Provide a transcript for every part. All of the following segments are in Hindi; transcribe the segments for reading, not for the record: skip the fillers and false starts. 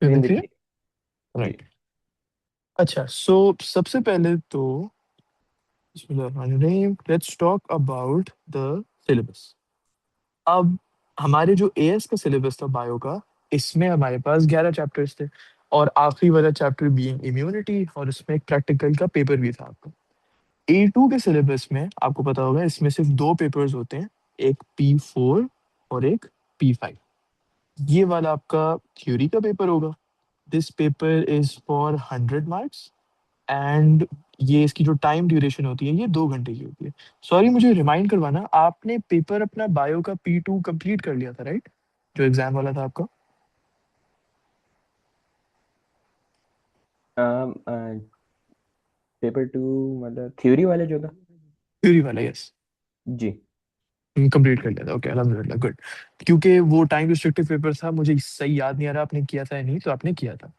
फिर नींद देखिए। की। जी। राइट। अच्छा, सो सबसे पहले तो let's talk about the syllabus. अब हमारे जो एएस का सिलेबस था बायो का, इसमें हमारे पास 11 चैप्टर्स थे, और आखिरी वाला चैप्टर बीइंग इम्यूनिटी, और इसमें एक प्रैक्टिकल का पेपर भी था आपका। ए टू के सिलेबस में आपको पता होगा इसमें सिर्फ दो पेपर्स होते हैं, एक P4 और एक P5। ये वाला आपका थ्योरी का पेपर होगा। This paper is for 100 marks, and ये इसकी जो टाइम ड्यूरेशन होती है ये 2 घंटे की होती है। सॉरी, मुझे रिमाइंड करवाना, आपने पेपर अपना बायो का P2 कंप्लीट कर लिया था, राइट? जो एग्जाम वाला था आपका। पेपर टू मतलब थ्योरी वाले जो था। थ्योरी वाला, यस। जी। कंप्लीट कर लिया था, ओके, अल्हम्दुलिल्लाह, गुड। क्योंकि वो टाइम रिस्ट्रिक्टिव पेपर था, मुझे सही याद नहीं आ रहा आपने किया था या नहीं, तो आपने किया था।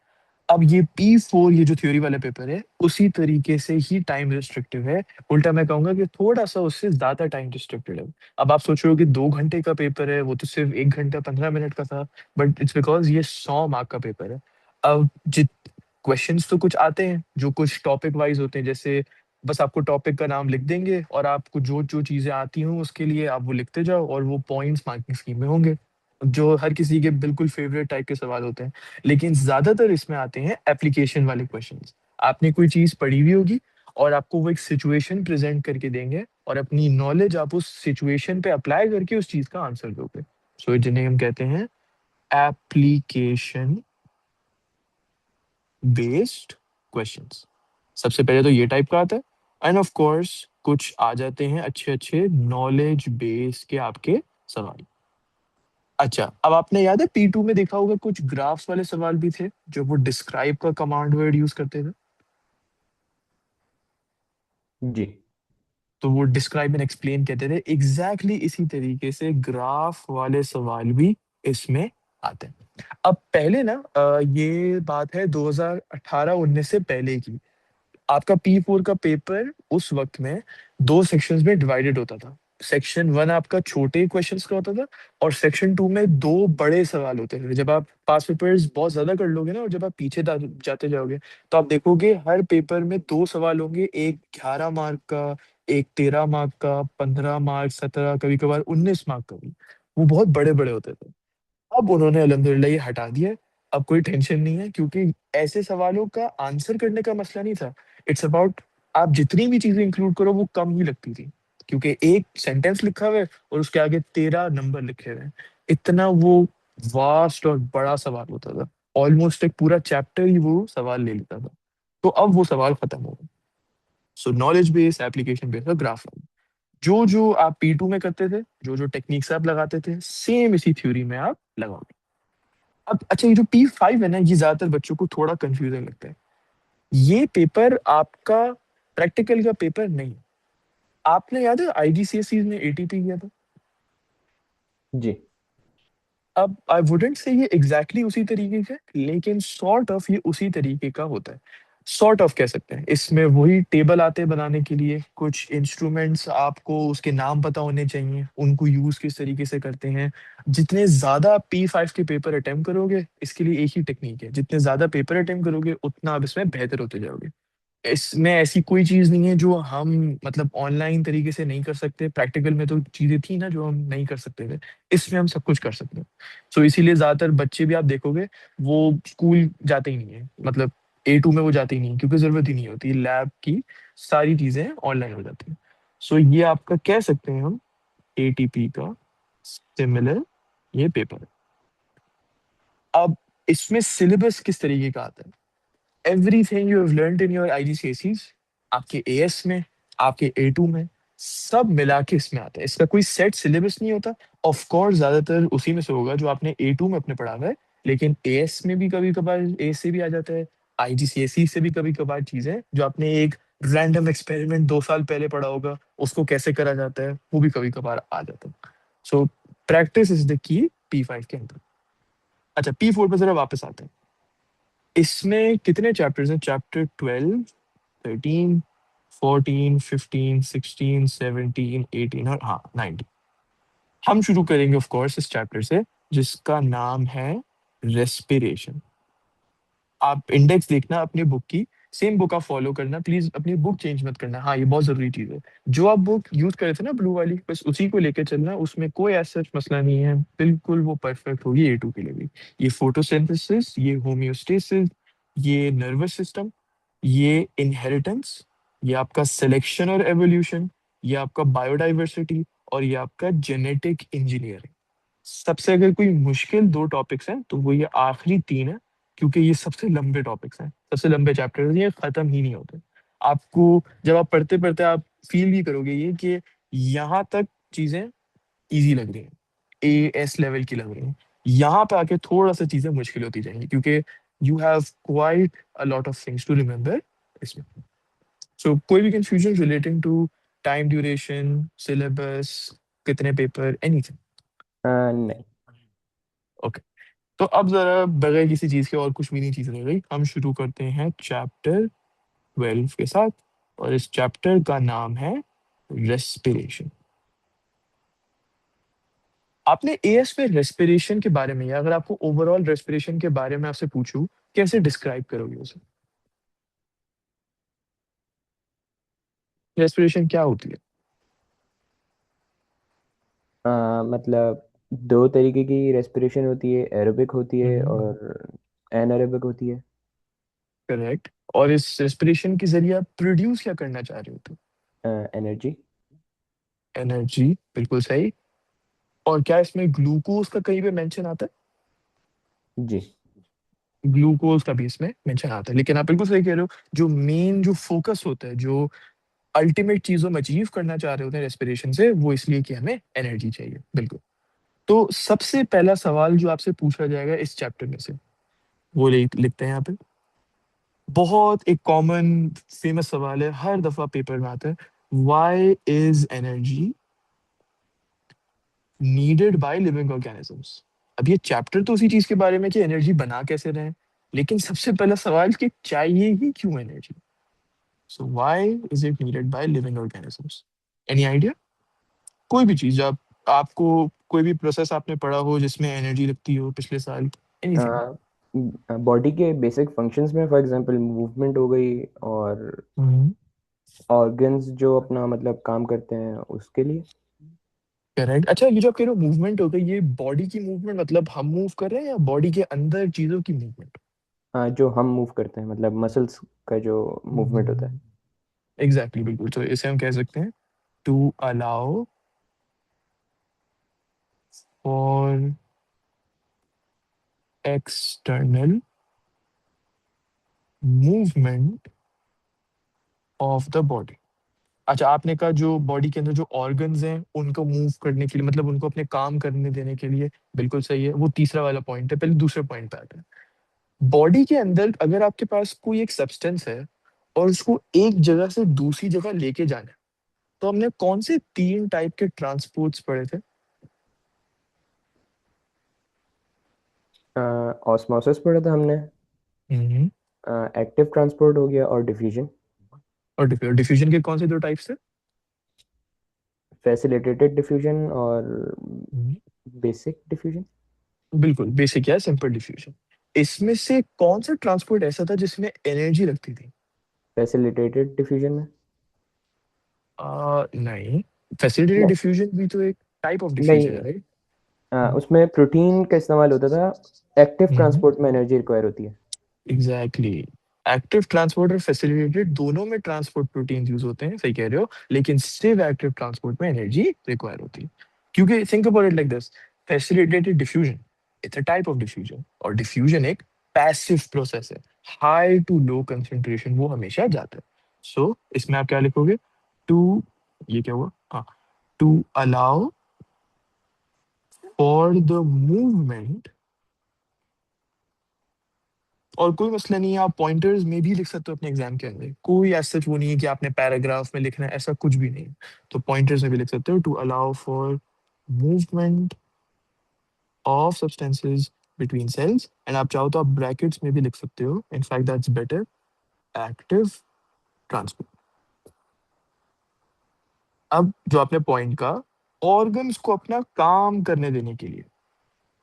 अब ये P4, ये जो थ्योरी वाला पेपर है, उसी तरीके से ही टाइम रिस्ट्रिक्टिव है। उल्टा मैं कहूंगा कि थोड़ा सा उससे ज्यादा टाइम रिस्ट्रिक्टेड है। अब आप सोच रहे हो कि 2 घंटे का पेपर है, वो तो सिर्फ 1 घंटा 15 मिनट का था, बट इट्स बिकॉज ये 100 मार्क का पेपर है। अब जित क्वेश्चंस तो कुछ आते हैं जो कुछ टॉपिक वाइज होते हैं, जैसे बस आपको टॉपिक का नाम लिख देंगे, और आपको जो जो चीजें आती हों उसके लिए आप वो लिखते जाओ, और वो पॉइंट्स मार्किंग स्कीम में होंगे, जो हर किसी के बिल्कुल फेवरेट टाइप के सवाल होते हैं। लेकिन ज्यादातर इसमें आते हैं एप्लीकेशन वाले क्वेश्चंस। आपने कोई चीज पढ़ी हुई होगी, और आपको वो एक सिचुएशन प्रेजेंट करके देंगे, और अपनी नॉलेज आप उस सिचुएशन पे अप्लाई करके उस चीज का आंसर दोगे। सो जिन्हें हम कहते हैं एप्लीकेशन बेस्ड क्वेश्चंस। सबसे पहले तो ये टाइप का आता है, एंड ऑफ कोर्स कुछ आ जाते हैं अच्छे अच्छे नॉलेज बेस के आपके सवाल। अच्छा, अब आपने याद है P2 में देखा होगा कुछ ग्राफ्स वाले सवाल भी थे, जो वो डिस्क्राइब का कमांड वर्ड यूज करते थे। जी। तो वो डिस्क्राइब एंड एक्सप्लेन कहते थे, एग्जैक्टली इसी तरीके से ग्राफ वाले सवाल भी इसमें आते हैं। अब पहले ना, ये बात है 2018-19 से पहले की। आपका P4 का पेपर उस वक्त में दो सेक्शंस में डिवाइडेड होता था। सेक्शन वन आपका छोटे क्वेश्चंस का होता था, और सेक्शन टू में दो बड़े सवाल होते थे। जब आप पास पेपर्स बहुत ज्यादा कर लोगे ना, और जब आप पीछे जाते जाओगे, तो आप देखोगे हर पेपर में दो सवाल होंगे, एक 11 मार्क का, एक 13 मार्क का, 15 मार्क, 17, कभी कभार 19 मार्क का भी। वो बहुत बड़े बड़े होते थे। अब उन्होंने अल्हम्दुलिल्लाह ये हटा दिया है। अब कोई टेंशन नहीं है, क्योंकि ऐसे सवालों का आंसर करने का मसला नहीं था। इट्स अबाउट आप जितनी भी चीजें इंक्लूड करो वो कम ही लगती थी, क्योंकि एक सेंटेंस लिखा हुआ है और उसके आगे 13 नंबर लिखे हुए हैं। इतना वो वास्ट और बड़ा सवाल होता था। ऑलमोस्ट एक पूरा चैप्टर ही वो सवाल ले लेता था। तो अब वो सवाल खत्म हो गए। सो नॉलेज बेस्ड, एप्लीकेशन बेस्ड और ग्राफ, जो जो आप P2 में करते थे, जो जो टेक्निक्स आप लगाते थे, सेम इसी थ्योरी में आप लगाओगे। अब अच्छा, ये जो P5 है ना, ये ज्यादातर बच्चों को थोड़ा कंफ्यूजिंग लगता है। ये पेपर आपका प्रैक्टिकल का पेपर नहीं। आपने याद है आईजीसीएसई में एटीपी किया था। जी। अब आई वुडेंट से ये एग्जैक्टली उसी तरीके से, लेकिन सॉर्ट ऑफ ये उसी तरीके का होता है। सॉर्ट ऑफ कह सकते हैं। इसमें वही टेबल आते हैं बनाने के लिए, कुछ इंस्ट्रूमेंट्स आपको उसके नाम पता होने चाहिए, उनको यूज किस तरीके से करते हैं। जितने ज्यादा आप P5 के पेपर अटेम्प्ट करोगे, इसके लिए एक ही टेक्निक है, जितने ज्यादा पेपर अटेम्प्ट करोगे उतना आप इसमें बेहतर होते जाओगे। इसमें ऐसी कोई चीज नहीं है जो हम मतलब ऑनलाइन तरीके से नहीं कर सकते। प्रैक्टिकल में तो चीजें थी ना जो हम नहीं कर सकते थे, इसमें हम सब कुछ कर सकते हैं। सो इसीलिए ज्यादातर बच्चे भी आप देखोगे वो स्कूल जाते ही नहीं है, मतलब A2 में वो जाते ही नहीं है, क्योंकि जरूरत ही नहीं होती, लैब की सारी चीजें ऑनलाइन हो जाती हैं। सो ये आपका कह सकते हैं हम एटीपी का सिमिलर ये पेपर है। अब इसमें सिलेबस किस तरीके का आता है? Everything you have learned in your IGCSEs, आपके एएस में, आपके A2 में, सब मिला के इसमें आता है। इसका कोई सेट सिलेबस नहीं होता। ऑफ कोर्स ज्यादातर उसी में से होगा जो आपने A2 में अपने पढ़ा हुआ है, लेकिन एएस में भी कभी कभार ए से भी आ जाता है, आईजीसीएसई से भी कभी कभार चीजें जो आपने एक रैंडम एक्सपेरिमेंट 2 साल पहले पढ़ा होगा, उसको कैसे करा जाता है, वो भी कभी कभार आ जाता है। So practice is the key P5 के अंदर। अच्छा, P4 पे जरा वापस आते हैं। इसमें कितने चैप्टर्स हैं? चैप्टर 12, 13, 14, 15, 16, 17, 18 और हाँ 19। हम शुरू करेंगे ऑफ कोर्स इस चैप्टर से, जिसका नाम है रेस्पिरेशन। आप इंडेक्स देखना अपनी बुक की, सेम बुक आप फॉलो करना, प्लीज अपनी बुक चेंज मत करना। हाँ, ये बहुत जरूरी चीज है। जो आप बुक यूज कर रहे थे ना ब्लू वाली, बस उसी को लेके चलना, उसमें कोई ऐसा मसला नहीं है, बिल्कुल वो परफेक्ट होगी A2 के लिए भी। ये फोटोसिंथेसिस, ये होम्योस्टेसिस, ये नर्वस सिस्टम, ये इनहेरिटेंस, ये आपका सिलेक्शन और एवोल्यूशन, ये आपका बायोडाइवर्सिटी, और ये आपका जेनेटिक इंजीनियरिंग। सबसे अगर कोई मुश्किल दो टॉपिक्स हैं तो वो ये आखिरी तीन है, क्योंकि ये सबसे लंबे टॉपिक्स हैं, सबसे लंबे चैप्टर हैं, ये खत्म ही नहीं होते। आपको जब आप पढ़ते पढ़ते आप फील भी करोगे ये कि यहाँ तक चीजें इजी लग रही हैं, A S लेवल की लग रही हैं, यहाँ पे आके थोड़ा सा चीजें मुश्किल होती जाएंगी, क्योंकि you have quite a lot of things to remember इसमें। सो कोई भी confusion relating to time duration, syllabus, कितने पेपर, एनीथिंग? नहीं। ओके। तो अब जरा बगैर किसी चीज के, और कुछ भी नहीं चीज रह गई, हम शुरू करते हैं चैप्टर 12 के साथ। और इस चैप्टर का नाम है रेस्पिरेशन। आपने AS में रेस्पिरेशन के बारे में, या अगर आपको ओवरऑल रेस्पिरेशन के बारे में आपसे पूछूं, कैसे डिस्क्राइब करोगे उसे? रेस्पिरेशन क्या होती है? मतलब दो तरीके की रेस्पिरेशन होती है, एरोबिक होती है हम्म। और एनारोबिक होती है। करेक्ट। और इस रेस्पिरेशन के जरिए आप प्रोड्यूस क्या करना चाह रहे हो? तो एनर्जी। एनर्जी, बिल्कुल सही। और क्या इसमें ग्लूकोज का कहीं पे मेंशन आता है? जी। ग्लूकोज का भी इसमें मेंशन आता है, लेकिन आप बिल्कुल सही कह रहे हो। जो मेन जो फोकस होता है, जो अल्टीमेट चीजों में अचीव करना चाह रहे होते हैं रेस्पिरेशन से, वो इसलिए कि हमें एनर्जी चाहिए, बिल्कुल। तो सबसे पहला सवाल जो आपसे पूछा जाएगा इस चैप्टर में से, वो लिखते हैं यहाँ पे। बहुत एक कॉमन फेमस सवाल है, हर दफा पेपर में आता है। Why is energy needed by living organisms? अब ये चैप्टर तो उसी चीज के बारे में कि एनर्जी बना कैसे रहे हैं, लेकिन सबसे पहला सवाल कि चाहिए ही क्यों energy? So why is it needed by living organisms? Any idea? कोई भी चीज, आप आपको कोई भी प्रोसेस आपने पढ़ा हो जिसमें एनर्जी लगती हो पिछले साल, एनीथिंग? बॉडी के बेसिक फंक्शंस में फॉर एग्जांपल मूवमेंट हो गई, और हम्म। ऑर्गन्स जो अपना मतलब काम करते हैं उसके लिए। करेक्ट। अच्छा, ये जो आप कह रहे हो मूवमेंट हो गई, ये बॉडी की मूवमेंट मतलब हम मूव कर रहे हैं, या बॉडी के अंदर चीजों की मूवमेंट? जो हम मूव करते हैं, मतलब मसल्स का जो मूवमेंट होता है। एग्जैक्टली, बिल्कुल। तो इसे हम कह सकते हैं to allow for external movement of the body. अच्छा, आपने कहा जो बॉडी के अंदर जो ऑर्गन्स हैं उनको मूव करने के लिए, मतलब उनको अपने काम करने देने के लिए, बिल्कुल सही है। वो तीसरा वाला पॉइंट है। पहले दूसरे पॉइंट पे आते हैं। बॉडी के अंदर अगर आपके पास कोई एक सब्सटेंस है और उसको एक जगह से दूसरी जगह लेके जाना है, तो हमने कौन से तीन टाइप के ट्रांसपोर्ट्स पढ़े थे? ऑस्मोसिस पढ़ा था हमने। हम्म। एक्टिव ट्रांसपोर्ट हो गया, और डिफ्यूजन। और डिफ्यूजन के कौन से दो टाइप्स थे? फैसिलिटेटेड डिफ्यूजन और हम्म। Basic diffusion. बिल्कुल बेसिक या सिंपल डिफ्यूजन। इसमें से कौन सा ट्रांसपोर्ट ऐसा था जिसमें एनर्जी लगती थी? फैसिलिटेटेड डिफ्यूजन में। नहीं, फैसिलिटेटेड नहीं। डिफ्यूजन भी तो एक टाइप ऑफ डिफ्यूजन है, नहीं। राइट? उसमें प्रोटीन का इस्तेमाल होता था। एक्टिव हम्म। ट्रांसपोर्ट में एनर्जी रिक्वायर होती है। एग्जैक्टली। एक्टिव ट्रांसपोर्ट और फैसिलिटेटेड दोनों में ट्रांसपोर्ट प्रोटीन यूज होते हैं, सही कह रहे हो, लेकिन सिर्फ एक्टिव ट्रांसपोर्ट में एनर्जी रिक्वायर होती है। क्योंकि think about it like this, facilitated diffusion, it's a type of diffusion, और डिफ्यूजन एक पैसिव प्रोसेस है। हाई टू लो कंसंट्रेशन वो हमेशा जाता है। सो इसमें आप क्या लिखोगे? टू, ये क्या हुआ, हाँ, to allow for the movement. और कोई मसला नहीं है, आप पॉइंटर्स में भी लिख सकते हो अपने एग्जाम के अंदर, कोई ऐसा सच वो नहीं है कि आपने पैराग्राफ में लिखना है, ऐसा कुछ भी नहीं है। तो पॉइंटर्स में भी लिख सकते हो to allow for movement of substances between cells, and आप चाहो तो आप ब्रैकेट्स में भी लिख सकते हो, in fact that's better, active transport. अब जो आपने पॉइंट का, ऑर्गन्स को अपना काम करने देने के लिए,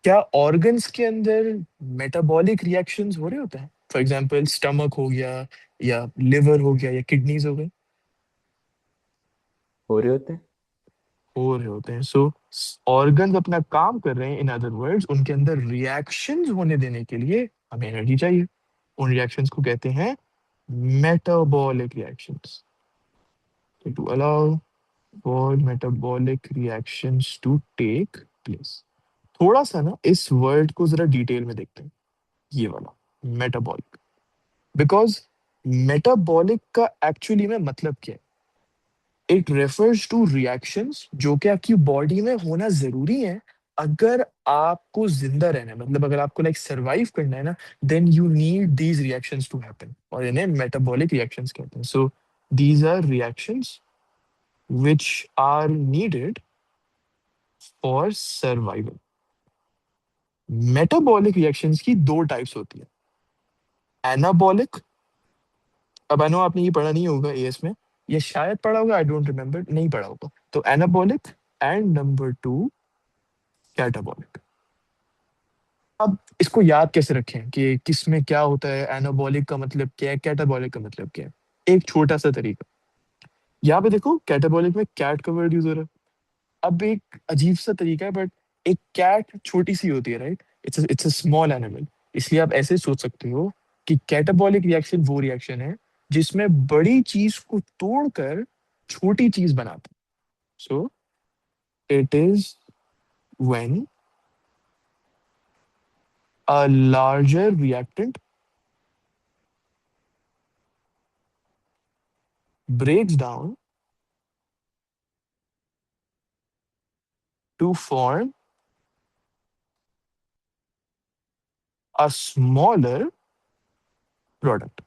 क्या ऑर्गन्स के अंदर मेटाबॉलिक रिएक्शंस हो रहे होते हैं? फॉर एग्जांपल स्टमक हो गया, या लिवर हो गया, या किडनीज हो गए, हो रहे होते हैं। हो रहे होते हैं। सो ऑर्गन्स अपना काम कर रहे हैं, इन अदर वर्ड्स उनके अंदर रिएक्शंस होने देने के लिए हमें एनर्जी चाहिए। उन रिएक्शंस को कहते हैं metabolic reactions. To allow for metabolic reactions to take place. थोड़ा सा ना इस वर्ड को जरा डिटेल में देखते हैं, ये वाला मेटाबॉलिक। बिकॉज मेटाबॉलिक का एक्चुअली में मतलब क्या है? इट रेफर्स टू रिएक्शंस जो कि आपकी बॉडी में होना जरूरी है अगर आपको जिंदा रहना है, मतलब अगर आपको लाइक सरवाइव करना है ना, then you need these reactions to happen, और इन्हें मेटाबॉलिक रिएक्शंस कहते हैं। So these are reactions which are needed for survival. Metabolic reactions की दो टाइप्स होती है, एनाबॉलिक। अब आई नो आपने ये पढ़ा नहीं होगा एएस में, ये शायद पढ़ा होगा, आई डोंट रिमेम्बर, नहीं पढ़ा होगा। तो anabolic, and number two catabolic. अब इसको याद कैसे रखें कि किस में क्या होता है, एनाबॉलिक का मतलब क्या है, कैटाबॉलिक का मतलब क्या है? एक छोटा सा तरीका, यहाँ पे देखो कैटाबॉलिक में कैट का वर्ड यूज हो रहा है। अब एक अजीब सा तरीका है, बट एक कैट छोटी सी होती है, right? It's a small animal. इसलिए आप ऐसे सोच सकते हो कि कैटाबॉलिक रिएक्शन वो रिएक्शन है जिसमें बड़ी चीज को तोड़कर छोटी चीज बनाते हैं। सो it is when a larger reactant breaks down to form a smaller product।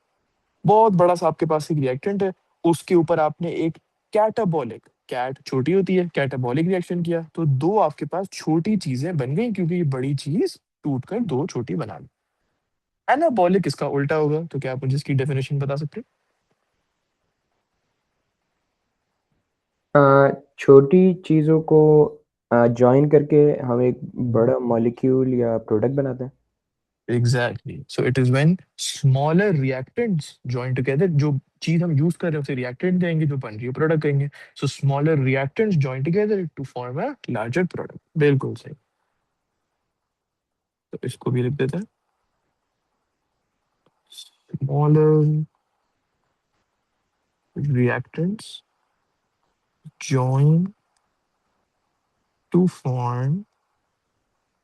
बहुत बड़ा सा आपके पास एक रिएक्टेंट है, उसके ऊपर आपने एक कैटाबॉलिक, कैट छोटी होती है, कैटाबॉलिक रिएक्शन किया, तो दो आपके पास छोटी चीजें बन गई, क्योंकि ये बड़ी चीज टूटकर दो छोटी बना ली। एनाबॉलिक इसका उल्टा होगा, तो क्या आप मुझे इसकी डेफिनेशन बता सकते अ, छोटी चीज़ों को जॉइन करके हम एक हैं? बड़ा मॉलिक्यूल या प्रोडक्ट बनाते हैं। Exactly, so it is when smaller reactants join together. जो चीज हम यूज कर रहे हैं उसे रिएक्टेंट कहेंगे, जो बन रही है प्रोडक्ट कहेंगे। So smaller reactants join together to form a larger product. बिल्कुल सही। तो इसको भी लिख देते हैं, smaller reactants join to form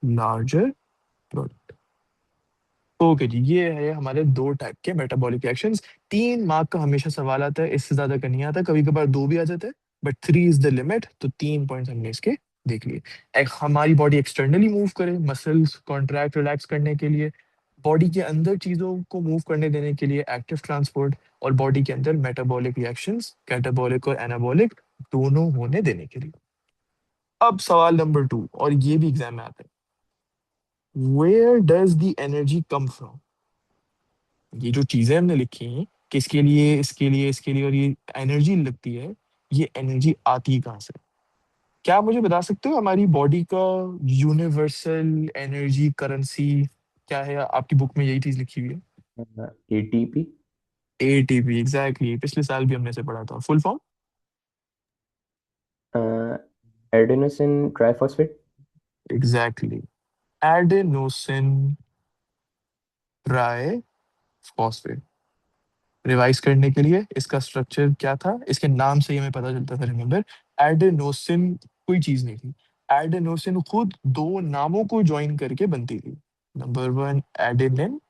larger product। Okay जी, ये है हमारे दो टाइप के मेटाबॉलिक रिएक्शंस। 3 मार्क का हमेशा सवाल आता है, इससे ज्यादा का नहीं आता, कभी कभार दो भी आ जाता है, बट 3 इज द लिमिट। तो 3 पॉइंट्स हमने इसके देख लिए। एक हमारी बॉडी एक्सटर्नली मूव करे, मसल्स कॉन्ट्रैक्ट रिलैक्स करने के लिए, बॉडी के अंदर चीजों को मूव करने देने के लिए एक्टिव ट्रांसपोर्ट, और बॉडी के अंदर मेटाबॉलिक रिएक्शंस कैटाबॉलिक और एनाबॉलिक दोनों होने देने के लिए। अब सवाल नंबर 2, और ये भी एग्जाम में आता है, where does the energy come from? ये जो चीजें हमने लिखी हैं, किसके लिए, इसके लिए, इसके लिए, और ये एनर्जी लगती है, ये एनर्जी आती कहाँ से? क्या आप मुझे बता सकते हो हमारी बॉडी का यूनिवर्सल एनर्जी करेंसी क्या है? आपकी बुक में यही चीज लिखी हुई है। एटीपी। एटीपी, एग्जैक्टली, पिछले साल भी हमने से पढ़ा था। Full form? Adenosine triphosphate. Exactly, adenosine try phosphate. Revise करने के लिए, इसका स्ट्रक्चर क्या था, इसके नाम से ही हमें पता चलता था, रिमेम्बर, एडेनोसिन कोई चीज नहीं थी। एडेनोसिन खुद दो नामों को ज्वाइन करके बनती थी, number one adenine,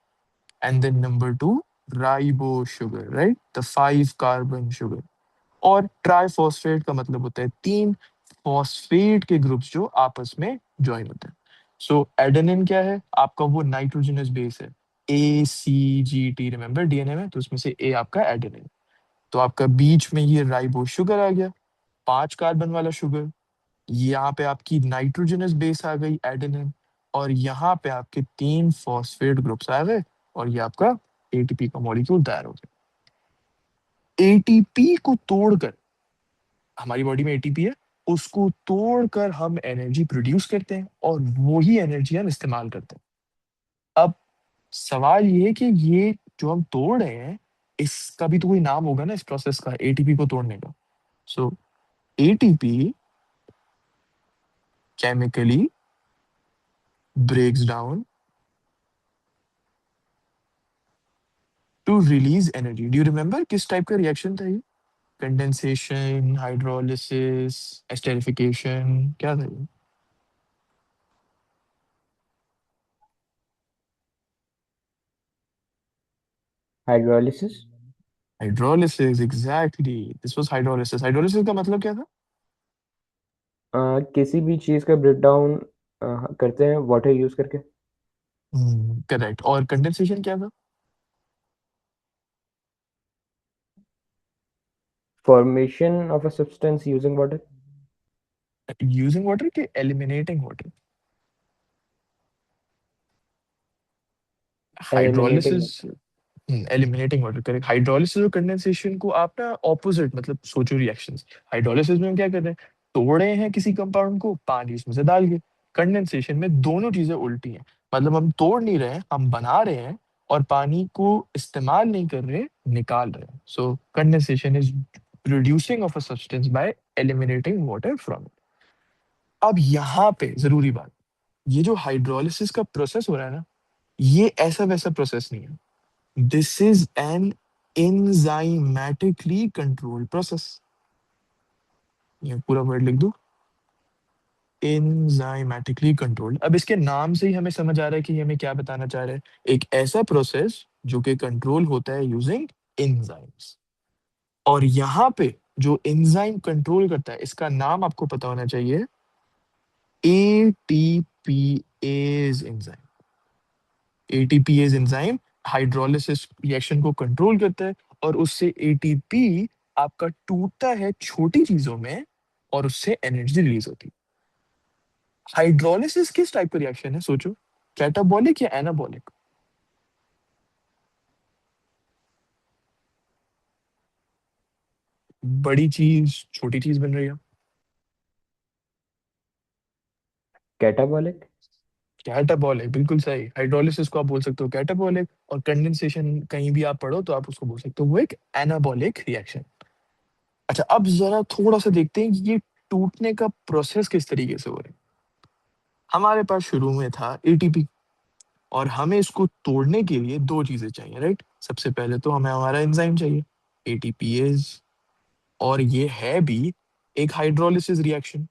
and then number two ribose sugar, right, the 5 carbon sugar. और ट्राइफॉस्फेट का मतलब होता है तीन फॉस्फेट के ग्रुप्स जो आपस में ज्वाइन होते हैं। सो एडेनिन क्या है? आपका वो नाइट्रोजनस बेस है, ACGT, रिमेंबर डीएनए में, तो उसमें से ए आपका एडेनिन। तो आपका बीच में ये राइबो शुगर आ गया, 5 कार्बन वाला शुगर। यहाँ पे आपकी नाइट्रोजनस बेस आ गई एडेनिन, और यहाँ पे आपके तीन फॉस्फेट ग्रुप्स आ गए, और ये आपका एटीपी का मॉलिक्यूल तैयार हो गया। एटीपी को तोड़कर, हमारी बॉडी में एटीपी है, उसको तोड़कर हम एनर्जी प्रोड्यूस करते हैं, और वही एनर्जी हम इस्तेमाल करते हैं। अब सवाल ये है कि ये जो हम तोड़ रहे हैं, इसका भी तो कोई नाम होगा ना इस प्रोसेस का, एटीपी को तोड़ने का। So ATP chemically breaks down to release energy. Do you remember किस टाइप का रिएक्शन था ये? कंडेंसेशन, हाइड्रोलिसिस, एस्टेरिफिकेशन, क्या था ये? Hydrolysis. Hydrolysis, exactly, this was hydrolysis. Hydrolysis का मतलब क्या था? किसी भी चीज़ का ब्रेक डाउन करते हैं वाटर यूज करके। करेक्ट। और कंडेंसेशन क्या था? Formation of a substance using water. Using water के eliminating water? Eliminating. Hydrolysis, eliminating water, correct. Hydrolysis और कंडेंसेशन को आप ना ऑपोजिट मतलब सोचो रिएक्शंस। हाइड्रोलिसिस में हम क्या कर रहे हैं? तोड़े हैं किसी कंपाउंड को पानी उसमें से डाल के। कंडेंसेशन में दोनों चीजें उल्टी हैं, मतलब हम तोड़ नहीं रहे हैं, हम बना रहे हैं, और पानी को इस्तेमाल नहीं कर रहे, निकाल रहे हैं। So condensation is reducing of a substance by eliminating water from it. अब यहाँ पे जरूरी बात, ये जो हाइड्रोलिसिस का प्रोसेस हो रहा है ना, ये ऐसा वैसा प्रोसेस नहीं है। This is an enzymatically controlled process। ये पूरा वर्ड लिख दो, enzymatically controlled। अब इसके नाम से ही हमें समझ आ रहा है कि ये हमें क्या बताना चाह रहे हैं। एक ऐसा प्रोसेस जो कि कंट्रोल होता है यूजिंग एंजाइम्स। और यहाँ पे जो एंजाइम कंट्रोल करता है, इसका नाम आपको पता होना चाहिए, ATPase enzyme. ATPase enzyme hydrolysis reaction को कंट्रोल करता है, और उससे एटीपी आपका टूटता है छोटी चीजों में, और उससे एनर्जी रिलीज होती है। हाइड्रोलिसिस किस टाइप का रिएक्शन है सोचो? कैटाबॉलिक या एनाबॉलिक? बड़ी चीज छोटी चीज बन रही है। कैटाबॉलिक। कैटाबॉलिक, बिल्कुल सही। हाइड्रोलिसिस को आप बोल सकते हो कैटाबॉलिक, और कंडेंसेशन कहीं भी आप पढ़ो तो आप उसको बोल सकते हो वो एक एनाबॉलिक रिएक्शन। अच्छा, अब जरा थोड़ा सा देखते हैं कि ये टूटने का प्रोसेस किस तरीके से हो रहा है। हमारे पास शुरू में था एटीपी, और हमें इसको तोड़ने के लिए दो चीजें चाहिए, राइट? सबसे पहले तो हमें हमारा एंजाइम चाहिए, एटीपीएज, और ये है भी एक हाइड्रोलिसिस रिएक्शन,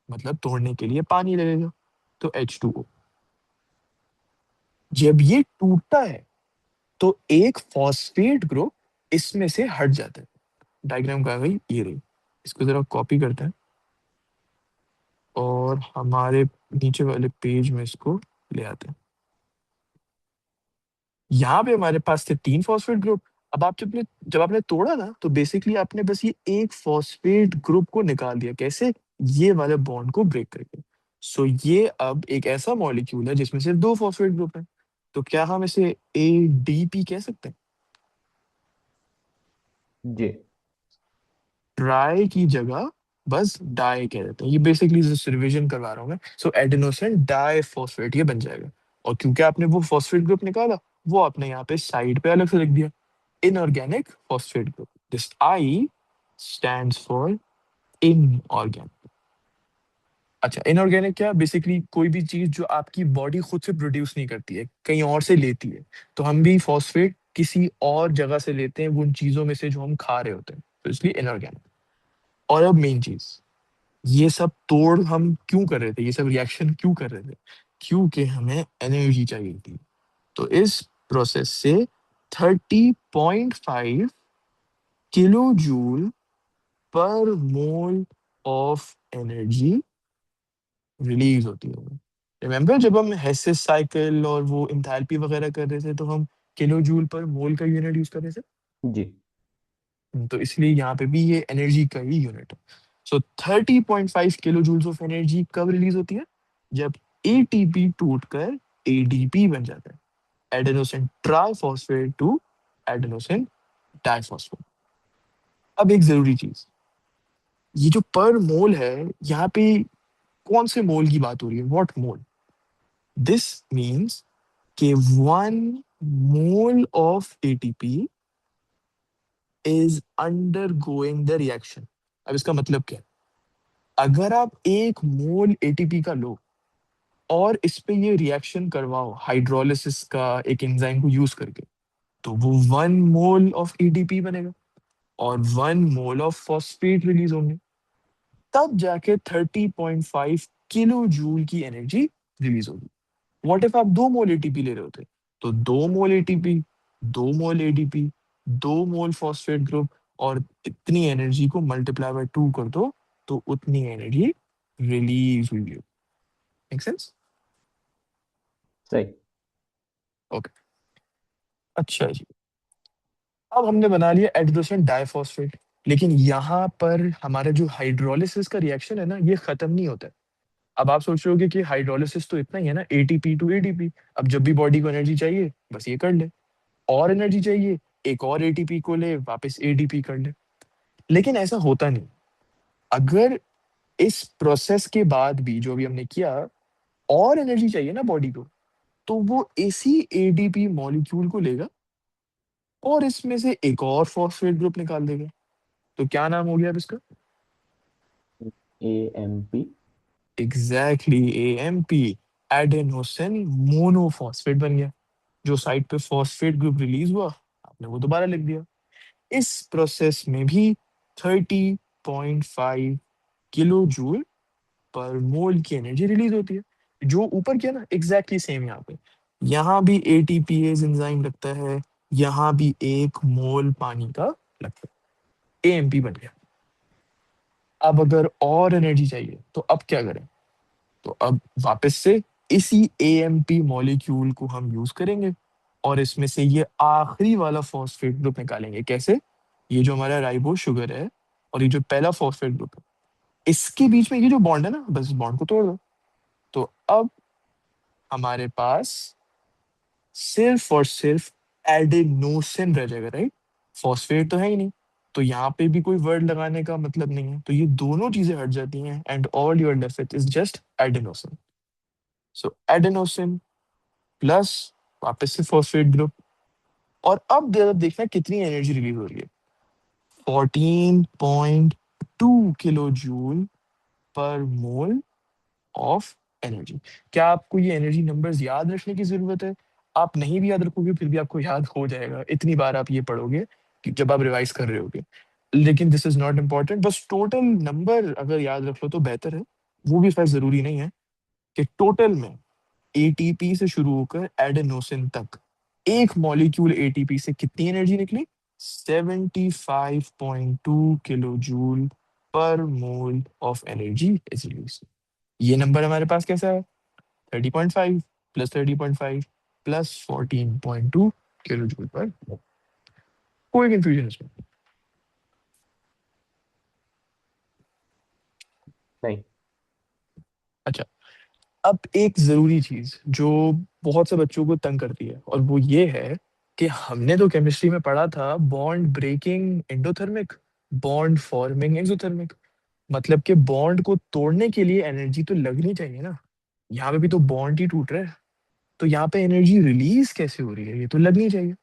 मतलब तोड़ने के लिए पानी लगेगा, तो H2O। जब ये टूटता है तो एक फॉस्फेट ग्रुप इसमें से हट जाता है। डायग्राम कहाँ गई? ये रही। इसको जरा कॉपी करते हैं और हमारे नीचे वाले पेज में इसको ले आते हैं। यहाँ पे हमारे पास थे तीन फॉस्फेट ग्रुप। अब आप जब आपने तोड़ा ना, तो बेसिकली आपने बस ये एक फॉस्फेट ग्रुप को निकाल दिया। कैसे? ये वाले बॉन्ड को ब्रेक करके। सो ये अब एक ऐसा मॉलिक्यूल है जिसमें सिर्फ दो फॉस्फेट ग्रुप है। तो क्या हम इसे एडीपी कह सकते हैं? जी। ट्राई की जगह बस डाई कह देते हैं। ये बेसिकली रिविजन करवा रहा हूँ मैं। सो एडेनोसिन डाई फॉस्फेट ये बन जाएगा। और क्योंकि आपने वो फॉस्फेट ग्रुप निकाला, वो आपने यहाँ पे साइड पे अलग से लिख दिया, inorganic phosphate group. This I stands for inorganic. अच्छा, इनऑर्गेनिक क्या? बेसिकली कोई भी चीज जो आपकी बॉडी खुद से प्रोड्यूस नहीं करती है, कहीं और से लेती है। तो हम भी फॉस्फेट किसी और जगह से लेते हैं, उन चीजों में से जो हम खा रहे होते हैं, तो इसलिए इनऑर्गेनिक। और अब मेन चीज, ये सब तोड़ हम क्यों कर रहे थे, ये सब रिएक्शन क्यों कर रहे थे? क्योंकि हमें एनर्जी चाहिए थी। तो इस प्रोसेस से 30.5 किलो जूल पर मोल ऑफ एनर्जी रिलीज होती है। रिमेम्बर जब हम हेसिस साइकिल और वो इंथैल्पी वगैरह कर रहे थे, तो हम किलो जूल पर मोल का यूनिट यूज कर रहे थे। जी। तो इसलिए यहाँ पे भी ये एनर्जी का ही यूनिट है। So 30.5 kilo joules of energy कब रिलीज होती है? जब एटीपी टूटकर एडीपी बन जाता है, adenosine triphosphate to adenosine diphosphate. अब एक जरूरी चीज, ये जो पर मोल है, यहाँ पे कौन से मोल की बात हो रही है? What mole? दिस मीन्स कि 1 mole of ATP is undergoing the reaction. अब इसका मतलब क्या है? अगर आप 1 मोल एटीपी का लो और इस पे ये रिएक्शन करवाओ हाइड्रोलिसिस का एक एंजाइम को यूज करके, तो वो 1 मोल ऑफ एटीपी बनेगा और 1 मोल ऑफ फॉस्फेट रिलीज होंगे। तब जाके 30.5 किलो जूल की एनर्जी रिलीज होगी। व्हाट इफ आप 2 मोल एटीपी ले रहे होते? तो 2 मोल एटीपी, 2 मोल एडीपी, 2 मोल फॉस्फेट ग्रुप, और इतनी एनर्जी को मल्टीप्लाई बाय 2 कर दो, तो उतनी एनर्जी रिलीज हुई। Make sense? सही। ओके। अच्छा जी। अब हमने बना लिया एडेनोसिन डाइफॉस्फेट, लेकिन यहाँ पर हमारा जो हाइड्रोलिसिस का रिएक्शन है ना, ये खत्म नहीं होता है। अब आप सोच रहे होगे कि हाइड्रोलिसिस तो इतना ही है ना, एटीपी टू एडीपी। अब जब भी बॉडी को एनर्जी चाहिए बस ये कर ले, और एनर्जी चाहिए एक और एटीपी को ले, वापस एडीपी कर ले। लेकिन ऐसा होता नहीं। अगर इस प्रोसेस के बाद भी जो भी हमने किया, और एनर्जी चाहिए ना बॉडी को, तो वो इसी एडीपी मॉलिक्यूल को लेगा और इसमें से एक और फॉस्फेट ग्रुप निकाल देगा। तो क्या नाम हो गया अब इसका? AMP। Exactly, AMP, adenosine monophosphate बन गया। जो साइड पे फॉस्फेट ग्रुप रिलीज हुआ, आपने वो दोबारा लिख दिया। इस प्रोसेस में भी 30.5 किलो जूल पर मोल की एनर्जी रिलीज होती है। जो ऊपर किया ना, एग्जैक्टली सेम यहाँ पे। यहाँ भी एटीपीएज एंजाइम लगता है, यहाँ भी 1 मोल पानी का लगता है। एएमपी बन गया। अब अगर और एनर्जी चाहिए तो अब क्या करें? तो अब वापस से इसी एएमपी मॉलिक्यूल को हम यूज करेंगे और इसमें से ये आखिरी वाला फॉस्फेट ग्रुप निकालेंगे। कैसे? ये जो हमारा राइबोस शुगर है और ये जो पहला फॉस्फेट ग्रुप है, इसके बीच में ये जो बॉन्ड है ना, बस बॉन्ड को तोड़ दो। तो अब हमारे पास सिर्फ और सिर्फ एडेनोसिन रह जाएगा, राइट? फॉस्फेट तो है ही नहीं, तो यहाँ पे भी कोई वर्ड लगाने का मतलब नहीं है। तो ये दोनों चीजें हट जाती हैं and all you're left with is just adenosine. So adenosine plus वापस से फॉस्फेट ग्रुप। और अब देखना कितनी एनर्जी रिलीज हो रही है। 14.2 किलो जूल पर मोल ऑफ एनर्जी। क्या आपको ये एनर्जी नंबर्स याद रखने की जरूरत है? आप नहीं भी याद रखोगे फिर भी आपको याद हो जाएगा, इतनी बार आप ये पढ़ोगे कि जब आप रिवाइज कर रहे होगे। लेकिन दिस इज नॉट इम्पॉर्टेंट, बस टोटल नंबर अगर याद रख लो तो बेहतर है। वो भी शायद जरूरी नहीं है कि टोटल में एटीपी से शुरू होकर एडेनोसिन तक एक मॉलिक्यूल एटीपी से कितनी एनर्जी निकली? 75.2 किलो जूल पर mole of energy is release. ये नंबर हमारे पास कैसा है? 30.5 प्लस 30.5 प्लस 14.2 किलो जूल पर मोल। कोई कंफ्यूजन इसमें? नहीं। अच्छा। अब एक जरूरी चीज जो बहुत से बच्चों को तंग करती है, और वो ये है कि हमने तो केमिस्ट्री में पढ़ा था bond breaking endothermic, bond forming exothermic. मतलब कि बॉन्ड को तोड़ने के लिए एनर्जी तो लगनी चाहिए ना। यहाँ पे भी तो बॉन्ड ही टूट रहा है, तो यहाँ पे एनर्जी रिलीज कैसे हो रही है? ये तो लगनी चाहिए।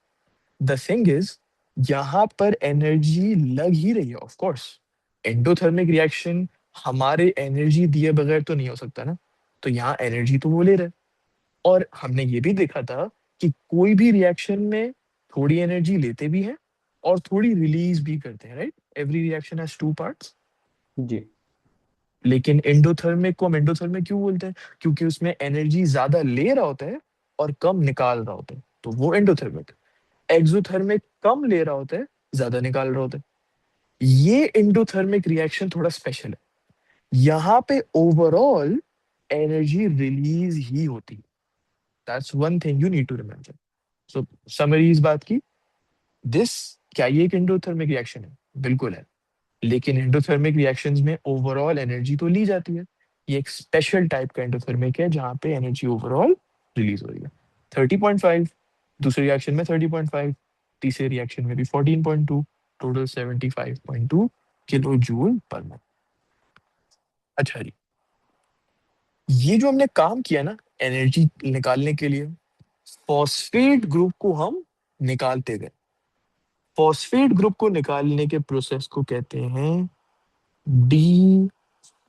द थिंग इज, यहाँ पर एनर्जी लग ही रही है ऑफ कोर्स। एंडोथर्मिक रिएक्शन हमारे एनर्जी दिए बगैर तो नहीं हो सकता ना। तो यहाँ एनर्जी तो वो ले रहे हैं। और हमने ये भी देखा था कि कोई भी रिएक्शन में थोड़ी एनर्जी लेते भी हैं और थोड़ी रिलीज भी करते हैं, right? Every reaction has two parts. जी। लेकिन एंडोथर्मिक को हम एंडोथर्मिक क्यों बोलते हैं? क्योंकि उसमें एनर्जी ज्यादा ले रहा होता है और कम निकाल रहा होता है, तो वो एंडोथर्मिक। एक्सोथर्मिक कम ले रहा होता है, ज्यादा निकाल रहा होता है। ये एंडोथर्मिक रिएक्शन थोड़ा स्पेशल है। यहाँ पे ओवरऑल एनर्जी रिलीज ही होती है। That's one thing you need to remember. So summary इस बात की, दिस, क्या ये एक एंडोथर्मिक रिएक्शन है? बिल्कुल है। लेकिन एंडोथर्मिक रिएक्शंस में ओवरऑल एनर्जी तो ली जाती है। ये एक स्पेशल टाइप का एंडोथर्मिक है जहां पे एनर्जी ओवरऑल रिलीज हो रही है। 30.5, दूसरे रिएक्शन में 30.5, तीसरे रिएक्शन में भी 14.2, टोटल 75.2 किलो जूल पर मोल। अच्छा जी। ये जो हमने काम किया ना एनर्जी निकालने के लिए, फॉस्फेट ग्रुप को हम निकालते गए। फॉस्फेट ग्रुप को निकालने के प्रोसेस को कहते हैं डी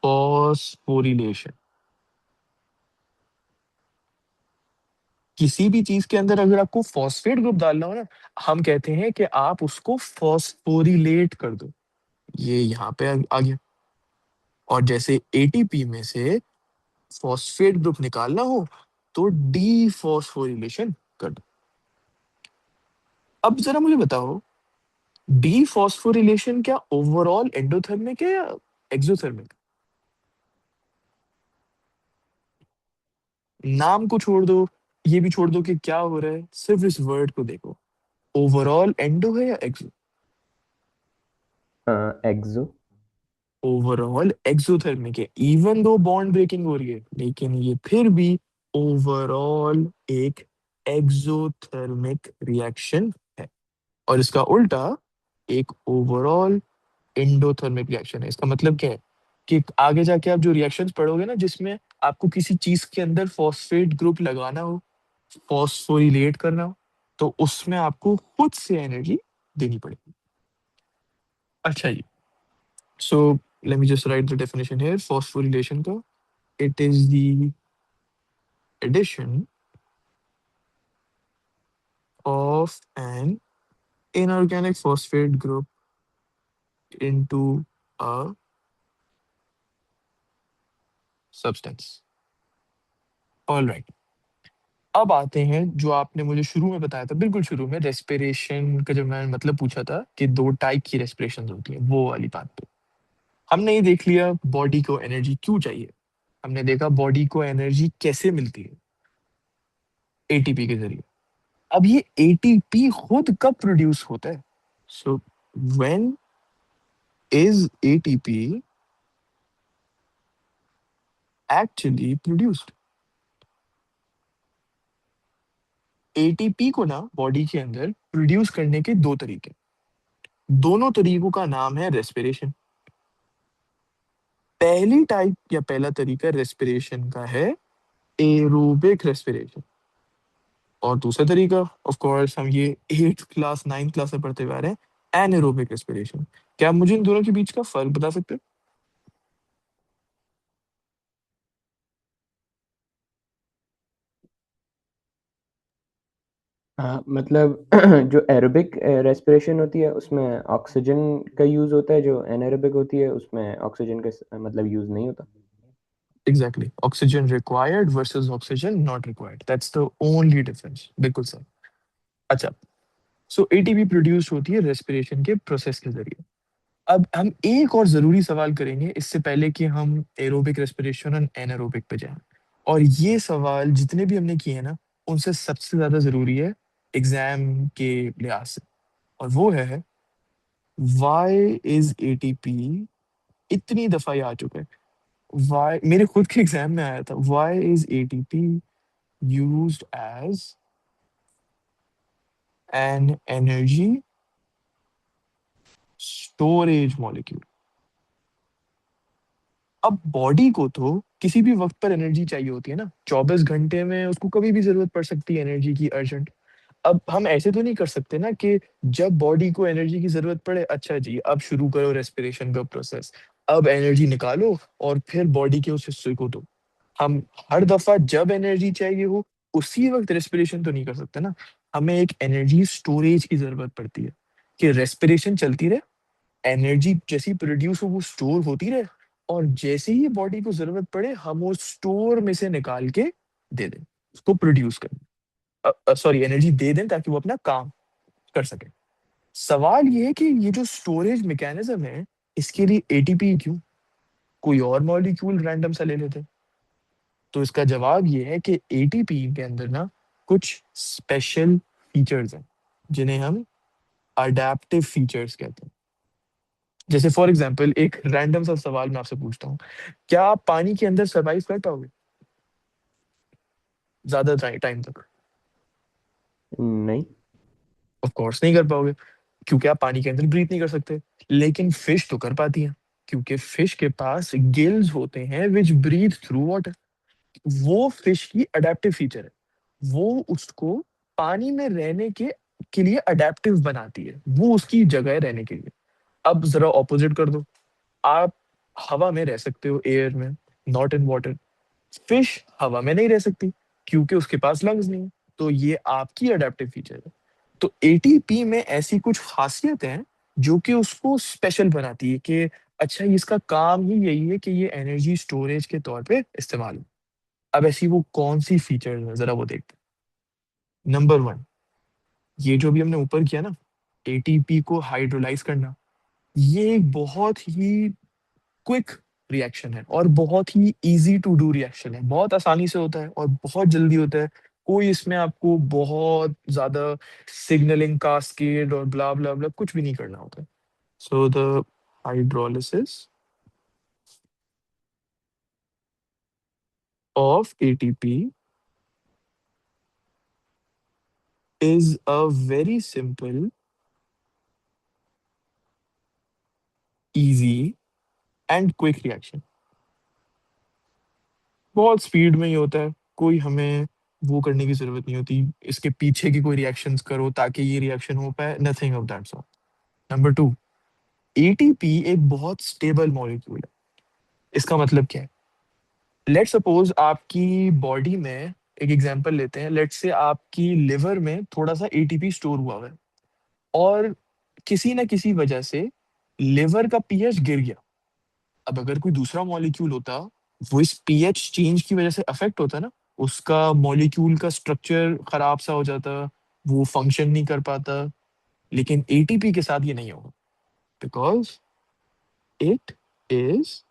फॉस्फोरिलेशन। किसी भी चीज के अंदर अगर आपको फॉस्फेट ग्रुप डालना हो ना, हम कहते हैं कि आप उसको फॉस्फोरिलेट कर दो। ये यहाँ पे आ गया। और जैसे एटीपी में से फॉस्फेट ग्रुप निकालना हो तो डी फॉस्फोरिलेशन कर दो। अब जरा मुझे बताओ, डी फॉस्फोरिलेशन क्या ओवरऑल एंडोथर्मिक है या एक्सोथर्मिक? नाम को छोड़ दो, ये भी छोड़ दो कि क्या हो रहा है, सिर्फ इस वर्ड को देखो। ओवरऑल एंडो है या एक्सो? एक्सो। ओवरऑल एक्सोथर्मिक है। इवन दो बॉन्ड ब्रेकिंग हो रही है, लेकिन ये फिर भी ओवरऑल एक एक्सोथर्मिक रिएक्शन है। और इसका उल्टा एक ओवरऑल एंडोथर्मिक रिएक्शन है। इसका मतलब क्या है कि आगे जाके आप जो रिएक्शंस पढ़ोगे ना, जिसमें आपको किसी चीज के अंदर फॉस्फेट ग्रुप लगाना हो, फॉस्फोरिलेट करना हो, तो उसमें आपको खुद से एनर्जी देनी पड़ेगी। अच्छा जी, so let me just write the definition here phosphorylation का। It is the addition of an inorganic phosphate group into a substance. All right. अब आते हैं जो आपने मुझे शुरू में बताया था, बिल्कुल शुरू में, रेस्पिरेशन का जब मैंने मतलब पूछा था कि दो टाइप की रेस्पिरेशन होती है, वो वाली बात पे हमने ये देख लिया बॉडी को एनर्जी क्यों चाहिए। हमने देखा बॉडी को एनर्जी कैसे मिलती है, एटीपी के जरिए। अब ये एटीपी खुद कब प्रोड्यूस होता है? So when is ATP actually produced? ATP को ना बॉडी के अंदर प्रोड्यूस करने के दो तरीके, दोनों तरीकों का नाम है रेस्पिरेशन। पहली टाइप या पहला तरीका रेस्पिरेशन का है एरोबिक रेस्पिरेशन। और दूसरा तरीका, ऑफ कोर्स हम ये 8th क्लास 9th क्लास में पढ़ते हुए आ रहे हैं, एनएरोबिक रेस्पिरेशन। क्या आप मुझे इन दोनों के बीच का फर्क बता सकते हैं? हाँ मतलब जो एरोबिक रेस्पिरेशन होती है उसमें ऑक्सीजन का यूज़ होता है, जो एनाएरोबिक होती है उसमें ऑक्सीजन का मतलब यूज़ नहीं होता। Exactly, oxygen required versus oxygen not required, that's the only difference. बिल्कुल सर। अच्छा, सो एटीपी प्रोड्यूस होती है रेस्पिरेशन के प्रोसेस के जरिए। अब हम एक और जरूरी सवाल करेंगे इससे पहले कि हम एरोबिक रेस्पिरेशन और एनारोबिक पे जाएं। और ये सवाल जितने भी हमने किए हैं ना, उनसे सबसे ज्यादा जरूरी है एग्जाम के लिहाज से। और वो है, व्हाई इज एटीपी, इतनी दफा ये आ चुका है, व्हाई मेरे खुद के एग्जाम में आया था, why is ATP used as an energy storage molecule. अब बॉडी को तो किसी भी वक्त पर एनर्जी चाहिए होती है ना, 24 घंटे में उसको कभी भी जरूरत पड़ सकती है एनर्जी की, अर्जेंट। अब हम ऐसे तो नहीं कर सकते ना कि जब बॉडी को एनर्जी की जरूरत पड़े, अच्छा जी अब शुरू करो रेस्पिरेशन का प्रोसेस, अब एनर्जी निकालो और फिर बॉडी के उस हिस्से को दो। हम हर दफा जब एनर्जी चाहिए हो उसी वक्त रेस्पिरेशन तो नहीं कर सकते ना। हमें एक एनर्जी स्टोरेज की जरूरत पड़ती है कि रेस्पिरेशन चलती रहे, एनर्जी जैसी प्रोड्यूस हो वो स्टोर होती रहे, और जैसे ही बॉडी को जरूरत पड़े हम वो स्टोर में से निकाल के दे दें, उसको प्रोड्यूस करें, सॉरी एनर्जी दे दें ताकि वो अपना काम कर सके। सवाल ये है कि ये जो स्टोरेज मैकेनिज्म है, इसके लिए एटीपी क्यों, कोई और मॉलिक्यूल रैंडम सा ले लेते? तो इसका जवाब ये है कि एटीपी के अंदर ना कुछ स्पेशल फीचर्स हैं जिन्हें हम अडेप्टिव फीचर्स कहते हैं। जैसे फॉर एग्जांपल एक रैंडम सा सवाल मैं आपसे पूछता हूँ, क्या आप पानी के अंदर सरवाइव कर पाओगे ज्यादा टाइम तक? नहीं। ऑफ कोर्स नहीं कर पाओगे, क्योंकि आप पानी के अंदर ब्रीथ नहीं कर सकते। लेकिन फिश तो कर पाती हैं, क्योंकि फिश के पास गिल्स होते हैं विच ब्रीथ थ्रू वाटर। वो फिश की अडेप्टिव फीचर है, वो उसको पानी में रहने के लिए अडेप्टिव बनाती है, वो उसकी जगह है रहने के लिए। अब जरा ऑपोजिट कर दो, आप हवा में रह सकते हो, एयर में, नॉट इन वाटर। फिश हवा में नहीं रह सकती क्योंकि उसके पास लंग्स नहीं है। तो ये आपकी अडेप्टिव फीचर है। तो एटीपी में ऐसी कुछ खासियत है जो कि उसको स्पेशल बनाती है कि अच्छा, इसका काम ही यही है कि ये एनर्जी स्टोरेज के तौर पे इस्तेमाल हो। अब ऐसी वो कौन सी फीचर है, जरा वो देखते हैं। नंबर वन, ये जो भी हमने ऊपर किया ना, एटीपी को हाइड्रोलाइज करना, ये एक बहुत ही क्विक रिएक्शन है और बहुत ही इजी टू डू रिएक्शन है। बहुत आसानी से होता है और बहुत जल्दी होता है। कोई इसमें आपको बहुत ज्यादा सिग्नलिंग कास्केड और ब्ला ब्ला ब्ला कुछ भी नहीं करना होता है। So the hydrolysis of ATP is a very simple, easy and quick reaction। बहुत स्पीड में ही होता है, कोई हमें वो करने की जरूरत नहीं होती, इसके पीछे की कोई रिएक्शंस करो ताकि ये रिएक्शन हो पाए, nothing of that sort. Number two, ATP एक बहुत स्टेबल मॉलिक्यूल है। इसका मतलब क्या है? लेट सपोज आपकी बॉडी में, एक एग्जांपल लेते हैं, लेट से आपकी लिवर में थोड़ा सा एटीपी स्टोर हुआ हुआ है और किसी ना किसी वजह से लिवर का पीएच गिर गया। अब अगर कोई दूसरा मॉलिक्यूल होता, वो इस पीएच चेंज की वजह से अफेक्ट होता ना, उसका मॉलिक्यूल का स्ट्रक्चर खराब सा हो जाता, वो फंक्शन नहीं कर पाता। लेकिन एटीपी के साथ ये नहीं होगा, because it is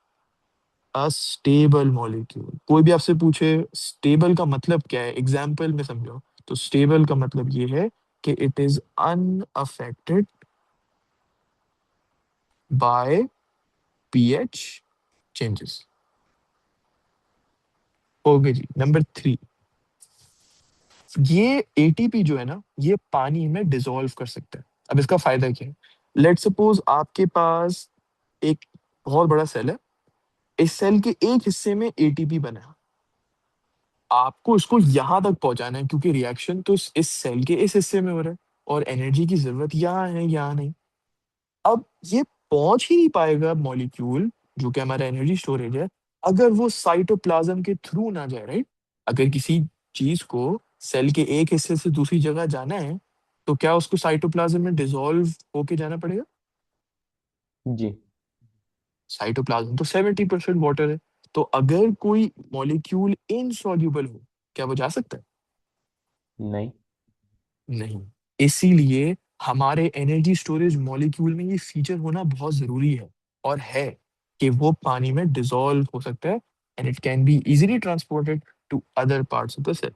a stable molecule. कोई भी आपसे पूछे स्टेबल का मतलब क्या है, एग्जाम्पल में समझो, तो स्टेबल का मतलब ये है कि it is unaffected by pH changes. Okay जी। नंबर थ्री, ये एटीपी जो है ना, ये पानी में डिसॉल्व कर सकता है। अब इसका फायदा क्या है? लेट सपोज आपके पास एक बहुत बड़ा सेल है, इस सेल के एक हिस्से में एटीपी बना है, आपको इसको यहां तक पहुंचाना है क्योंकि रिएक्शन तो इस सेल के इस हिस्से में हो रहा है और एनर्जी की जरूरत यहाँ है, यहाँ नहीं। अब ये पहुंच ही नहीं पाएगा मॉलिक्यूल, जो कि हमारा एनर्जी स्टोरेज है, अगर वो साइटोप्लाज्म के थ्रू ना जाए, राइट? अगर किसी चीज को सेल के एक हिस्से से दूसरी जगह जाना है, तो क्या उसको साइटोप्लाज्म में डिसॉल्व होके जाना पड़ेगा? जी। साइटोप्लाज्म तो 70% वाटर है। तो अगर कोई मॉलिक्यूल इनसॉल्युबल हो, क्या वो जा सकता है? नहीं। नहीं। इसीलिए हमारे एनर्जी स्टोरेज मॉलिक्यूल में ये फीचर होना बहुत जरूरी है, और है कि वो पानी में डिसॉल्व हो सकता है and it can be easily transported to other parts of the cell.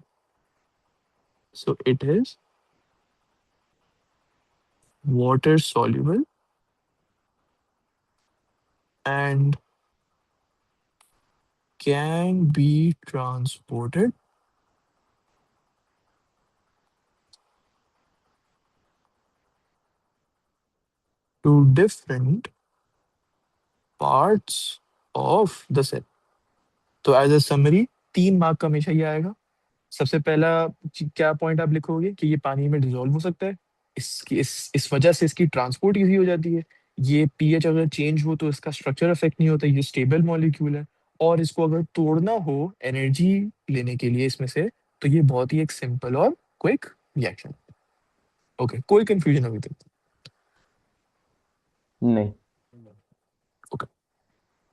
So it is water soluble and can be transported to different parts of the cell। तो एज अ समरी, 3 मार्क का हमेशा ये आएगा। सबसे पहला क्या पॉइंट आप लिखोगे कि ये पानी में डिसॉल्व हो सकता है, इसकी इस वजह से इसकी ट्रांसपोर्ट इजी हो जाती है। ये पीएच अगर चेंज हो तो इसका स्ट्रक्चर अफेक्ट नहीं होता, ये स्टेबल मॉलिक्यूल है। और इसको अगर तोड़ना हो एनर्जी लेने के लिए इसमें से, तो ये बहुत ही एक सिंपल और क्विक रिएक्शन। ओके, कोई कंफ्यूजन अभी तक? नहीं। ओके।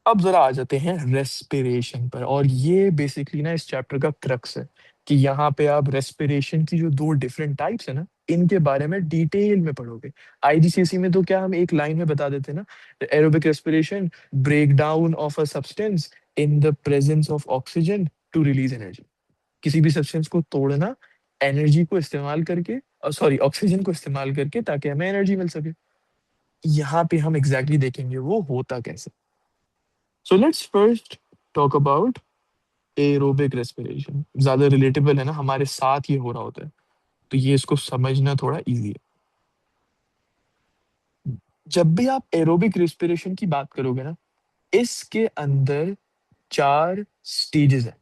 अब जरा आ जाते हैं रेस्पिरेशन पर, और ये बेसिकली ना इस चैप्टर का क्रक्स है कि यहाँ पे आप रेस्पिरेशन की जो दो डिफरेंट टाइप्स है ना, इनके बारे में डिटेल में पढ़ोगे। आईजीसीएसई में तो क्या हम एक लाइन में बता देते हैं ना, aerobic respiration, break down of a substance in the presence of oxygen to release energy. किसी भी सब्सटेंस को तोड़ना एनर्जी को इस्तेमाल करके, सॉरी, ऑक्सीजन को इस्तेमाल करके, ताकि हमें एनर्जी मिल सके। यहाँ पे हम एग्जैक्टली देखेंगे वो होता कैसे। So let's first talk about aerobic respiration. ज्यादा रिलेटेबल है ना, हमारे साथ ये हो रहा होता है, तो ये इसको समझना थोड़ा इजी है। जब भी आप एरोबिक रेस्पिरेशन की बात करोगे ना, इसके अंदर 4 स्टेजेस हैं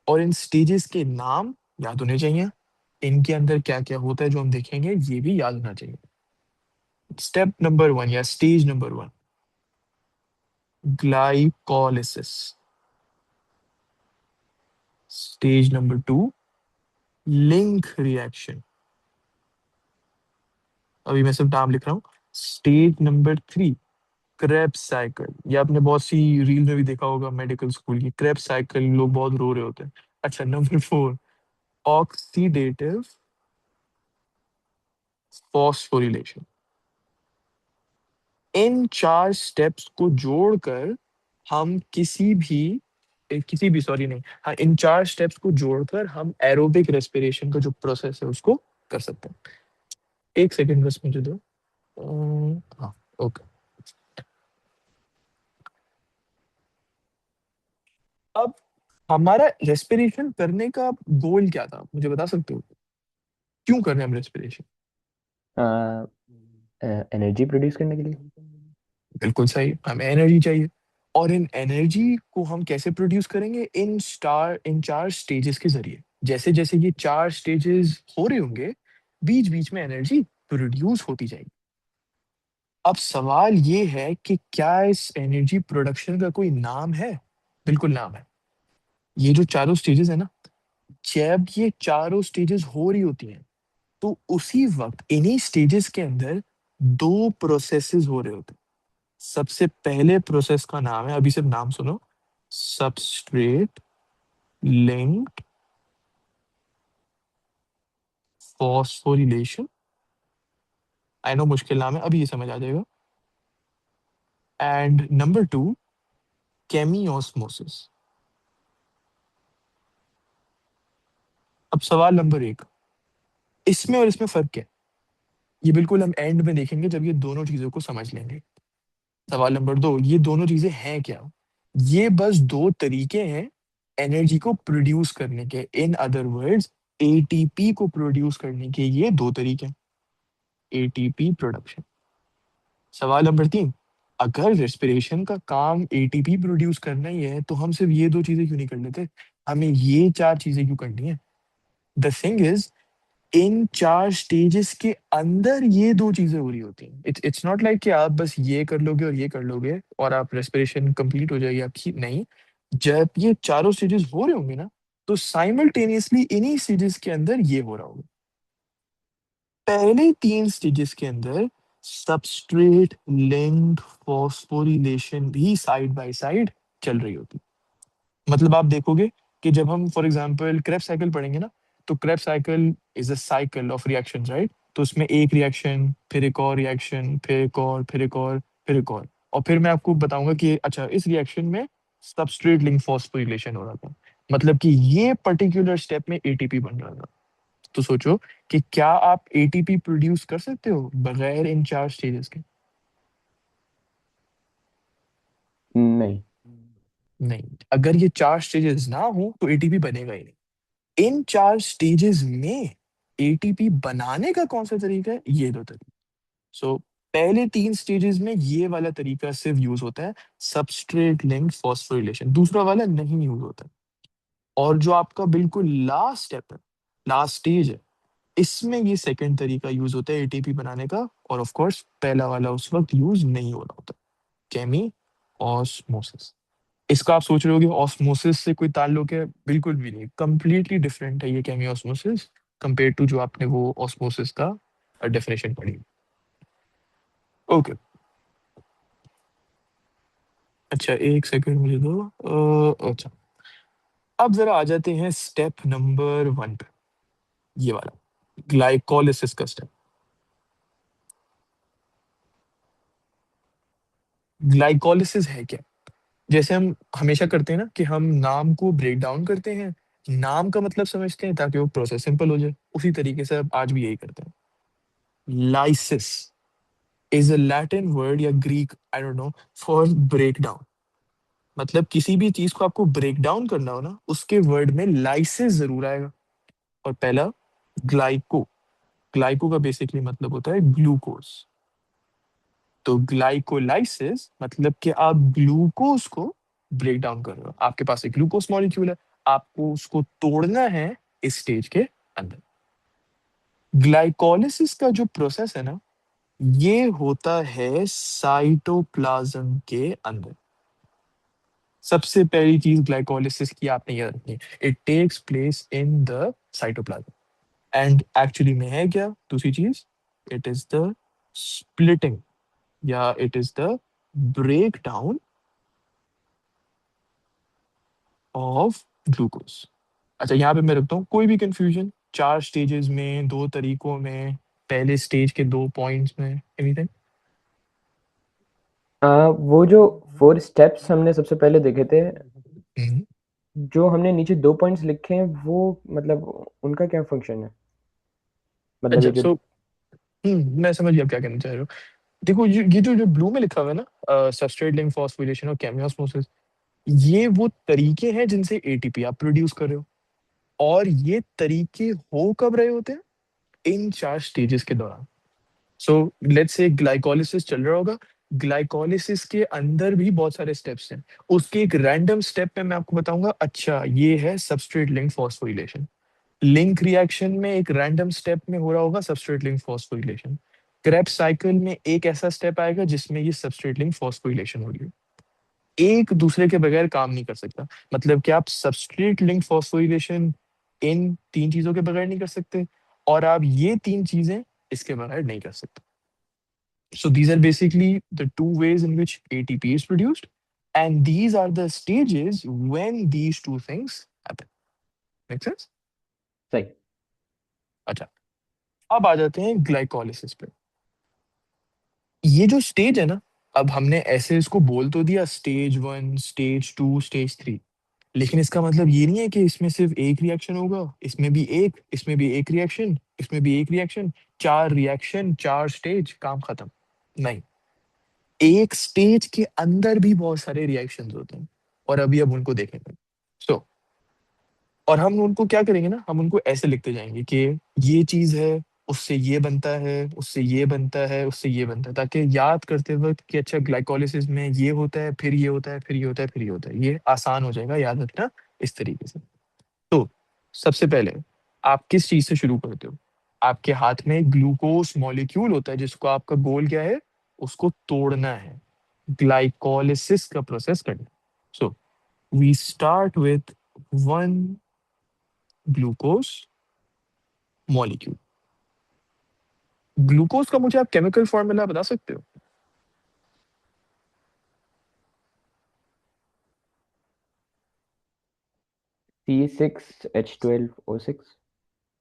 और इन स्टेजेस के नाम याद होने चाहिए। इनके अंदर क्या क्या होता है जो हम देखेंगे, ये भी याद होना चाहिए। स्टेप नंबर 1 या stage number 1, glycolysis. Stage number 2, link reaction. अभी मैं सिर्फ नाम लिख रहा हूँ। Stage number 3, Krebs cycle. ये आपने बहुत सी रील में भी देखा होगा, मेडिकल स्कूल की क्रेब्स साइकिल, लोग बहुत रो रहे होते हैं। अच्छा, नंबर 4, ऑक्सीडेटिव फॉस्फोरिलेशन। इन 4 स्टेप्स को जोड़कर हम किसी भी सॉरी नहीं, हाँ, इन 4 स्टेप्स को जोड़कर हम एरोबिक रेस्पिरेशन का जो प्रोसेस है उसको कर सकते हैं। एक सेकंड बस मुझे दो। हाँ, ओके। अब हमारा रेस्पिरेशन करने का गोल क्या था, मुझे बता सकते हो? क्यों कर रहे हैं हम रेस्पिरेशन? एनर्जी प्रोड्यूस करने के लिए। बिल्कुल सही, हमें एनर्जी चाहिए। और इन एनर्जी को हम कैसे प्रोड्यूस करेंगे? इन 4 स्टेजेस के जरिए। जैसे जैसे ये 4 स्टेजेस हो रहे होंगे, बीच बीच में एनर्जी प्रोड्यूस होती जाएगी। अब सवाल ये है कि क्या इस एनर्जी प्रोडक्शन का कोई नाम है? बिल्कुल नाम है। ये जो चारों स्टेजेस है ना, जब ये चारों स्टेजेस हो रही होती हैं, तो उसी वक्त इन्हीं स्टेजेस के अंदर 2 प्रोसेसेस हो रहे होते हैं। सबसे पहले प्रोसेस का नाम है, अभी सिर्फ नाम सुनो, substrate linked phosphorylation. I know मुश्किल नाम है, अभी ये समझ आ जाएगा। And number 2, chemiosmosis. अब सवाल नंबर 1, इसमें और इसमें फर्क क्या है? ये बिल्कुल हम एंड में देखेंगे जब ये दोनों चीजों को समझ लेंगे। सवाल नंबर 2, ये दोनों चीजें हैं क्या? ये बस 2 तरीके हैं एनर्जी को प्रोड्यूस करने के। इन अदर वर्ड्स, एटीपी को प्रोड्यूस करने के ये 2 तरीके हैं। ATP production. सवाल नंबर 3, अगर रेस्पिरेशन का काम एटीपी प्रोड्यूस करना ही है, तो हम सिर्फ ये 2 चीजें क्यों नहीं कर लेते? हमें ये 4 चीजें क्यों करनी है? The thing is, in 4 stages के अंदर ये 2 चीजें हो रही होती हैं। इट्स नॉट लाइक कि आप बस ये कर लोगे और ये कर लोगे और आप रेस्पिरेशन कंप्लीट हो जाएगी आपकी, नहीं। जब ये चारों स्टेजेस हो रहे होंगे ना, तो साइमल्टेनियसली इन्हीं स्टेजेस के अंदर ये हो रहा होगा। पहले 3 स्टेजेस के अंदर सबस्ट्रेट लिंक्ड फॉस्फोरिलेशन भी साइड बाय साइड चल रही होती। मतलब आप देखोगे कि जब हम फॉर एग्जांपल क्रेब साइकिल पढ़ेंगे ना, तो Krebs cycle is a cycle of reactions, right? तो उसमें एक रिएक्शन, फिर एक और रिएक्शन, फिर एक और, फिर एक और, फिर एक और फिर मैं आपको बताऊंगा कि अच्छा, इस रिएक्शन में सबस्ट्रेट लिंक फॉस्फोरिलेशन हो रहा था, मतलब कि ये पर्टिकुलर स्टेप में एटीपी बन रहा था। तो सोचो कि क्या आप एटीपी प्रोड्यूस कर सकते हो बगैर इन 4 स्टेजेस के? नहीं। नहीं। अगर ये 4 स्टेजेस ना हो तो एटीपी बनेगा ही नहीं। इन 4 स्टेजेस में एटीपी बनाने का कौन सा तरीका है? ये 2 तरीके। सो पहले 3 स्टेजेस में ये वाला तरीका सिर्फ यूज होता है, सबस्ट्रेट लिंक्ड फॉस्फोरिलेशन। दूसरा वाला नहीं यूज होता। और जो आपका बिल्कुल लास्ट स्टेप है, लास्ट स्टेज है, इसमें ये सेकंड तरीका यूज होता है एटीपी बनाने का। और ऑफ कोर्स पहला वाला उस वक्त यूज नहीं हो रहा होता, केमी ऑस्मोसिस। इसका आप सोच रहे होगे ऑस्मोसिस से कोई ताल्लुक है? बिल्कुल भी नहीं, कंप्लीटली डिफरेंट है ये केमी ऑस्मोसिस कंपेयर टू जो आपने वो ऑस्मोसिस का डेफिनेशन पढ़ी। ओके। अच्छा, एक सेकंड मुझे दो। अच्छा, अब जरा आ जाते हैं स्टेप नंबर 1 पे, ये वाला ग्लाइकोलिसिस का स्टेप। ग्लाइकोलिसिस है क्या? जैसे हम हमेशा करते हैं ना कि हम नाम को ब्रेक डाउन करते हैं, नाम का मतलब समझते हैं ताकि वो प्रोसेस सिंपल हो जाए, उसी तरीके से अब आज भी यही करते हैं। Lysis is a Latin word या Greek, I don't know, for break down. मतलब किसी भी चीज को आपको ब्रेक डाउन करना हो ना, उसके वर्ड में लाइसिस जरूर आएगा। और पहला, ग्लाइको। ग्लाइको का बेसिकली मतलब होता है ग्लूकोज। तो ग्लाइकोलाइसिस मतलब कि आप ग्लूकोज को ब्रेक डाउन कर रहे हो। आपके पास एक ग्लूकोज मॉलिक्यूल है, आपको उसको तोड़ना है इस स्टेज के अंदर। ग्लाइकोलिसिस का जो प्रोसेस है ना, ये होता है साइटोप्लाज्म के अंदर। सबसे पहली चीज ग्लाइकोलिसिस की आपने याद रखनी है, it takes place in the cytoplasm. And actually में है क्या दूसरी चीज, इट इज द स्प्लिटिंग, या it is the break down of glucose. अच्छा, यहाँ पे मैं रखता हूँ कोई भी कंफ्यूजन, 4 स्टेजेस में, 2 तरीकों में, पहले स्टेज के 2 पॉइंट्स में, एनीथिंग? वो जो 4 स्टेप्स हमने सबसे पहले देखे थे, हम्म। जो हमने नीचे 2 पॉइंट्स लिखे हैं, वो मतलब उनका क्या फंक्शन है? मतलब ये अच्छा, जो सो मैं समझ गया आप क्या कहना चाह रहे हो। देखो, ये जो ब्लू में लिखा हुआ है ना, सबस्ट्रेट लिंक फॉस्फोरिलेशन और केमियोस्मोसिस, ये वो तरीके हैं जिनसे एटीपी आप प्रोड्यूस कर रहे हो। और ये तरीके हो कब रहे होते हैं, इन 4 स्टेजेस के दौरान। सो लेट्स से ग्लाइकोलिसिस चल रहा होगा, ग्लाइकोलिसिस के अंदर भी बहुत सारे स्टेप्स हैं। उसके एक रैंडम स्टेप पे मैं आपको बताऊंगा, अच्छा ये है substrate link phosphorylation. Link reaction में एक रैंडम स्टेप में हो रहा होगा substrate link phosphorylation. Krebs cycle में एक ऐसा स्टेप आएगा जिसमें ये सबस्ट्रेट लिंक फॉस्फोरिलेशन हो रही है। एक दूसरे के बगैर काम नहीं कर सकता। मतलब कि आप सबस्ट्रेट लिंक फॉस्फोरिलेशन इन 3 चीजों के बगैर नहीं कर सकते, और आप ये 3 चीजें इसके बगैर नहीं कर सकते। So these are basically the two ways in which ATP is produced, and these are the stages when these two things happen. Make sense? सही। अच्छा, अब आ जाते हैं ग्लाइकोलिसिस पे। ये जो स्टेज है ना, अब हमने ऐसे इसको बोल तो दिया स्टेज 1, स्टेज 2, स्टेज 3, लेकिन इसका मतलब ये नहीं है कि इसमें सिर्फ एक रिएक्शन होगा, इसमें भी एक, इसमें भी एक रिएक्शन, इसमें भी एक रिएक्शन, 4 रिएक्शन, 4 स्टेज, काम खत्म। नहीं, एक स्टेज के अंदर भी बहुत सारे रिएक्शंस होते हैं, और अभी अब उनको देखेंगे। सो और हम उनको क्या करेंगे ना, हम उनको ऐसे लिखते जाएंगे कि ये चीज है, उससे ये बनता है, उससे ये बनता है, उससे ये बनता है, ताकि याद करते वक्त कि अच्छा ग्लाइकोलिसिस में ये होता है, फिर ये होता है, फिर ये होता है, फिर ये होता है, ये आसान हो जाएगा याद रखना इस तरीके से। तो सबसे पहले आप किस चीज से शुरू करते हो, आपके हाथ में ग्लूकोज मॉलिक्यूल होता है जिसको आपका गोल क्या है, उसको तोड़ना है, ग्लाइकोलिसिस का प्रोसेस करना। So we start with one glucose molecule. Glucose का मुझे आप केमिकल फॉर्मूला बता सकते हो? C6H12O6।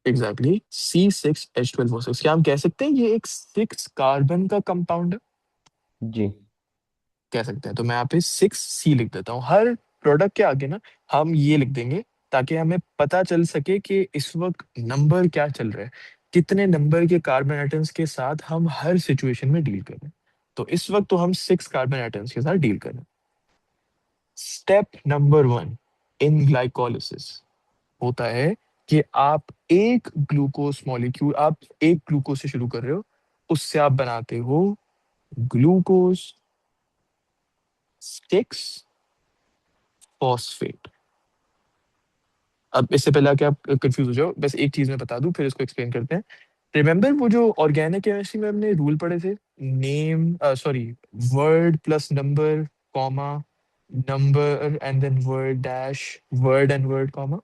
Exactly, C6H12O6। क्या हम कह सकते हैं ये एक 6 कार्बन का कंपाउंड है? जी। कह सकते हैं। तो मैं यहाँ पे 6C लिख देता हूँ हर प्रोडक्ट के आगे ना, हम ये लिख देंगे, ताकि हमें पता चल सके कि इस वक्त नंबर क्या चल रहा है, कितने नंबर के कार्बन एटम्स के साथ हम हर सिचुएशन में डील कर रहे हैं। तो इस वक्त तो हम 6 कार्बन एटम्स के साथ डील कर रहे हैं। स्टेप नंबर 1 इन ग्लाइकोलिसिस होता है कि आप एक ग्लूकोज मॉलिक्यूल, आप एक ग्लूकोज से शुरू कर रहे हो, उससे आप बनाते हो ग्लूकोज 6 फॉस्फेट। अब इससे पहले कि आप कंफ्यूज हो जाओ, बस एक चीज मैं बता दूं, फिर इसको एक्सप्लेन करते हैं। रिमेंबर वो जो ऑर्गेनिक केमिस्ट्री में हमने रूल पढ़े थे, name sorry word plus number, comma, number and then word dash, word and word comma.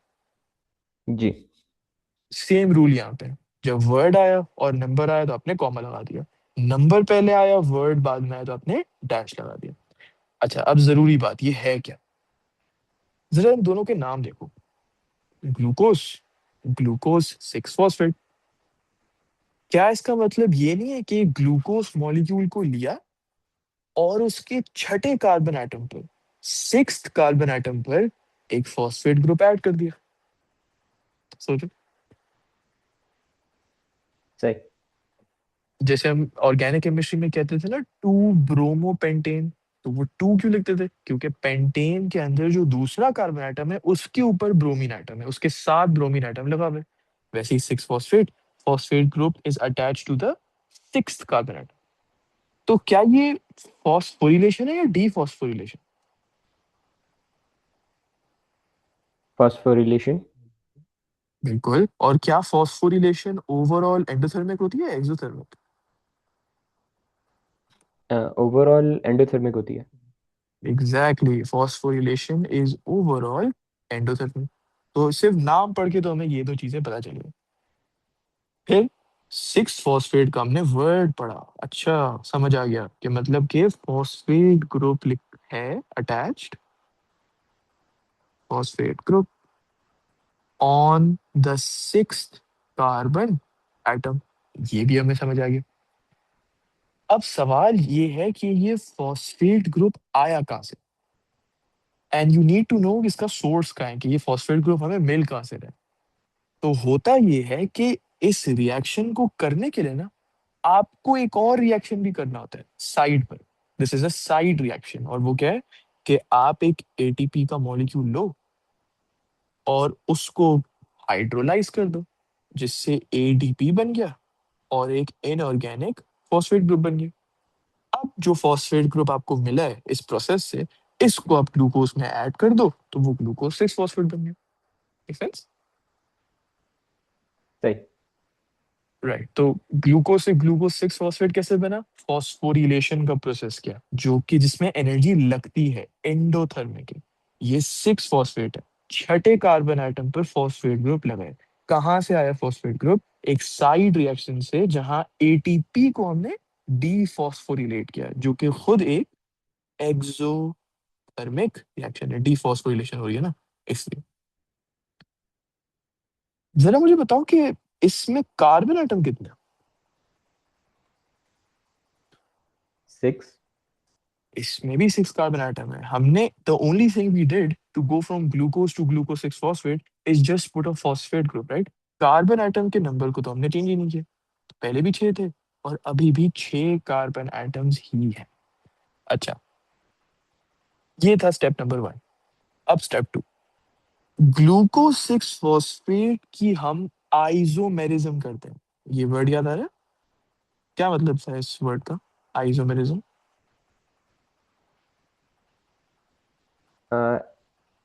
जी। सेम रूल यहाँ पे, जब वर्ड आया और नंबर आया तो आपने कॉमा लगा दिया, नंबर पहले आया, वर्ड बाद में आया तो आपने डैश लगा दिया। अच्छा, अब जरूरी बात ये है क्या, जरा इन दोनों के नाम देखो, ग्लूकोज, ग्लूकोज 6 फॉस्फेट। क्या इसका मतलब ये नहीं है कि ग्लूकोज मॉलिक्यूल को लिया और उसके छठे कार्बन एटम पर, 6th कार्बन एटम पर एक फॉस्फेट ग्रुप ऐड कर दिया? सोचो। सही। जैसे हम ऑर्गेनिक केमिस्ट्री में कहते थे ना, 2 ब्रोमोपेंटेन, तो वो 2 क्यों लिखते थे, क्योंकि पेंटेन के अंदर जो दूसरा कार्बन एटम है उसके ऊपर ब्रोमीन एटम है, उसके साथ ब्रोमीन एटम लगा हुआ है। वैसे ही 6 phosphate, phosphate group is attach to the 6th carbon atom. तो क्या ये फॉस्फोरिलेशन है या डीफॉस्फोरिलेशन? फॉस्फोरिलेशन। बिल्कुल। और क्या फॉस्फोरिलेशन ओवरऑल एंडोथर्मिक होती है एक्सोथर्मिक? ओवरऑल एंडोथर्मिक होती है। Exactly, phosphorylation is overall endothermic. तो सिर्फ नाम पढ़ के तो हमें ये दो चीजें पता चली। फिर सिक्स फॉस्फेट का हमने वर्ड पढ़ा। अच्छा, समझ आ गया कि मतलब कि फॉस्फेट ग्रुप है attached, phosphate group on the sixth carbon atom. ये भी हमें समझ आ गया। अब सवाल ये है कि ये फॉस्फेट ग्रुप आया कहाँ से, and you need to know इसका सोर्स कहाँ है, कि ये फॉस्फेट ग्रुप हमें मिल कहाँ से रहा है। तो होता ये है कि इस रिएक्शन को करने के लिए ना आपको एक और रिएक्शन भी करना होता है साइड पर। This is a side reaction, और वो क्या है कि आप एक एटीपी का मॉलिक्यूल लो और उसको हाइड्रोलाइज कर दो, जिससे एडीपी बन गया और एक इनऑर्गेनिक फॉस्फेट ग्रुप बन गया। अब जो फॉस्फेट ग्रुप आपको मिला है इस प्रोसेस से, इसको आप ग्लूकोज में ऐड कर दो तो वो ग्लूकोज 6 फॉस्फेट बन गया। Make sense? सही। राइट। तो ग्लूकोज से ग्लूकोज 6 फॉस्फेट कैसे बना? फॉस्फोरिलेशन का प्रोसेस किया, जो कि जिसमें एनर्जी लगती है एंडोथर्मिक है। ये 6 फॉस्फेट है, छठे कार्बन आइटम पर फॉस्फेट ग्रुप लगा है। कहाँ से आया फॉस्फेट ग्रुप? एक साइड रिएक्शन से, जहां एटीपी को हमने डीफॉस्फोरिलेट किया, जो कि खुद एक एक्सोथर्मिक रिएक्शन है। डीफॉस्फोरिलेशन हो रही है ना, इसलिए। जरा मुझे बताओ कि इसमें कार्बन आइटम कितने? 6। इसमें भी 6 कार्बन आइटम है। हमने the only thing we did to go from glucose to glucose 6 phosphate is just put a phosphate group, right? Carbon atom के नंबर को तो हमने चेंज ही नहीं किया। तो पहले भी 6 थे और अभी भी 6 कार्बन आइटम्स ही है। अच्छा, ये था स्टेप नंबर 1। अब स्टेप 2, ग्लूकोज 6 फॉस्फेट की हम आइसोमेरिज्म करते हैं। ये वर्ड याद आ रहा है? क्या मतलब था इस वर्ड का, isomerism?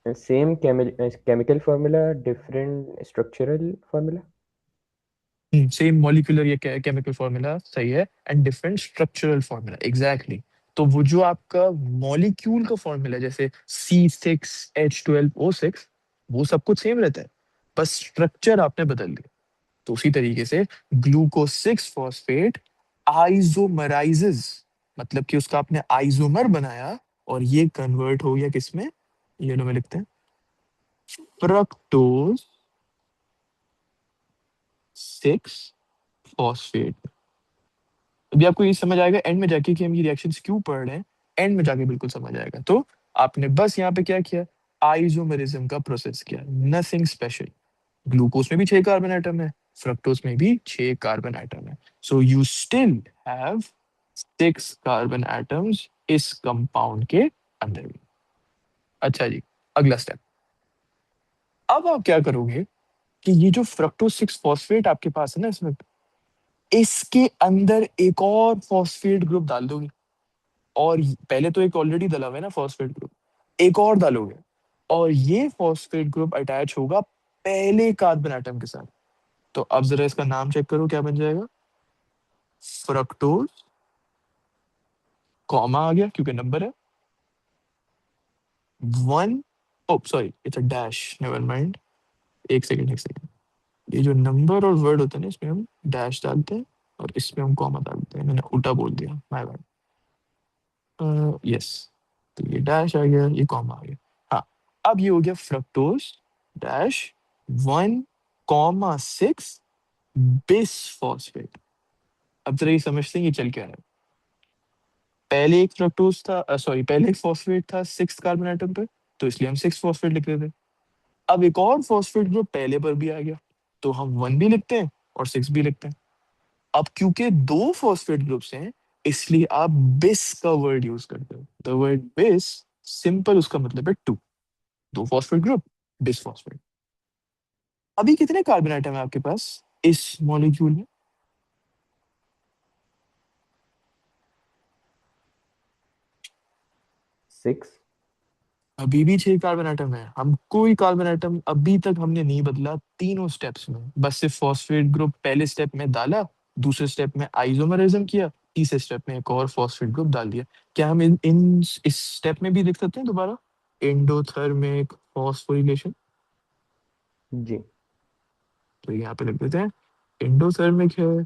Same chemical formula, different structural formula. Same molecular या केमिकल फॉर्मूला, सही है, and different structural formula, exactly. तो वो जो आपका मॉलिक्यूल का फॉर्मूला, जैसे C6H12O6, वो सब कुछ सेम रहता है, बस स्ट्रक्चर आपने बदल दिया। तो उसी तरीके से ग्लूकोज 6 फॉस्फेट आइसोमराइजेस, मतलब कि उसका आपने आइसोमर बनाया, और ये कन्वर्ट हो गया किसमें? ये लो में लिखते हैं, फ्रक्टोज 6 फॉस्फेट। अभी आपको ये समझ आएगा एंड में जाके कि हम ये रिएक्शंस क्यों पढ़ रहे हैं। एंड में जाके बिल्कुल समझ आएगा। तो आपने बस यहाँ पे क्या किया, आइसोमेरिज्म का प्रोसेस किया, नथिंग स्पेशल। ग्लूकोज में भी 6 कार्बन आइटम है, फ्रक्टोज में भी 6 कार्बन आइटम है। So you still have 6 carbon atoms इस कंपाउंड के अंदर भी। अच्छा जी, अगला स्टेप। अब आप क्या करोगे कि ये जो फ्रक्टोज 6 फॉस्फेट आपके पास है ना, इसमें इसके अंदर एक और फॉस्फेट ग्रुप डाल दोगे। और पहले तो एक ऑलरेडी डला हुआ है ना फॉस्फेट ग्रुप, एक और डालोगे, और ये फॉस्फेट ग्रुप अटैच होगा पहले कार्बन आइटम के साथ। तो अब जरा इसका नाम चेक करो, क्या बन जाएगा? फ्रक्टोज, कॉमा आ गया क्योंकि नंबर है 1। Oh sorry, it's a dash, never mind. एक सेकंड, एक सेकंड। ये जो नंबर और वर्ड होता है ना, इसमें हम डैश डालते हैं और इसमें हम कॉमा डालते हैं। मैंने उल्टा बोल दिया, माय यस। तो ये डैश आ गया, ये कॉमा आ गया। हाँ, अब ये हो गया फ्रक्टोज डैश 1,6 बिस फॉस्फेट। अब जरा ये समझते हैं ये चल क्या रहा है। पहले एक फ्रक्टोज था, सॉरी, पहले एक फॉस्फेट था 6 कार्बन आइटम पे, तो इसलिए हम 6 फॉस्फेट लिख रहे थे। अब एक और फॉस्फेट ग्रुप पहले पर भी आ गया, तो हम 1 भी लिखते हैं और 6 भी लिखते हैं। अब क्योंकि दो फॉस्फेट ग्रुप्स हैं, इसलिए आप बिस का वर्ड यूज करते हो। द वर्ड बिस, सिंपल उसका मतलब है 2। दो फॉस्फेट ग्रुप, बिस फॉस्फेट। अभी कितने कार्बन आइटम है आपके पास इस मॉलिक्यूल में? 6। अभी भी 6 कार्बन एटम है, हम कोई कार्बन एटम अभी तक हमने नहीं बदला तीनों स्टेप्स में, बस सिर्फ फॉस्फेट ग्रुप पहले स्टेप में डाला, दूसरे स्टेप में आइसोमरिज्म किया, तीसरे स्टेप में एक और फॉस्फेट ग्रुप डाल दिया। क्या हम इन इस स्टेप में भी देख सकते हैं दोबारा एंडोथर्मिक फॉस्फोरिलेशन? जी। तो यहाँ पे लिख देते हैं एंडोथर्मिक है,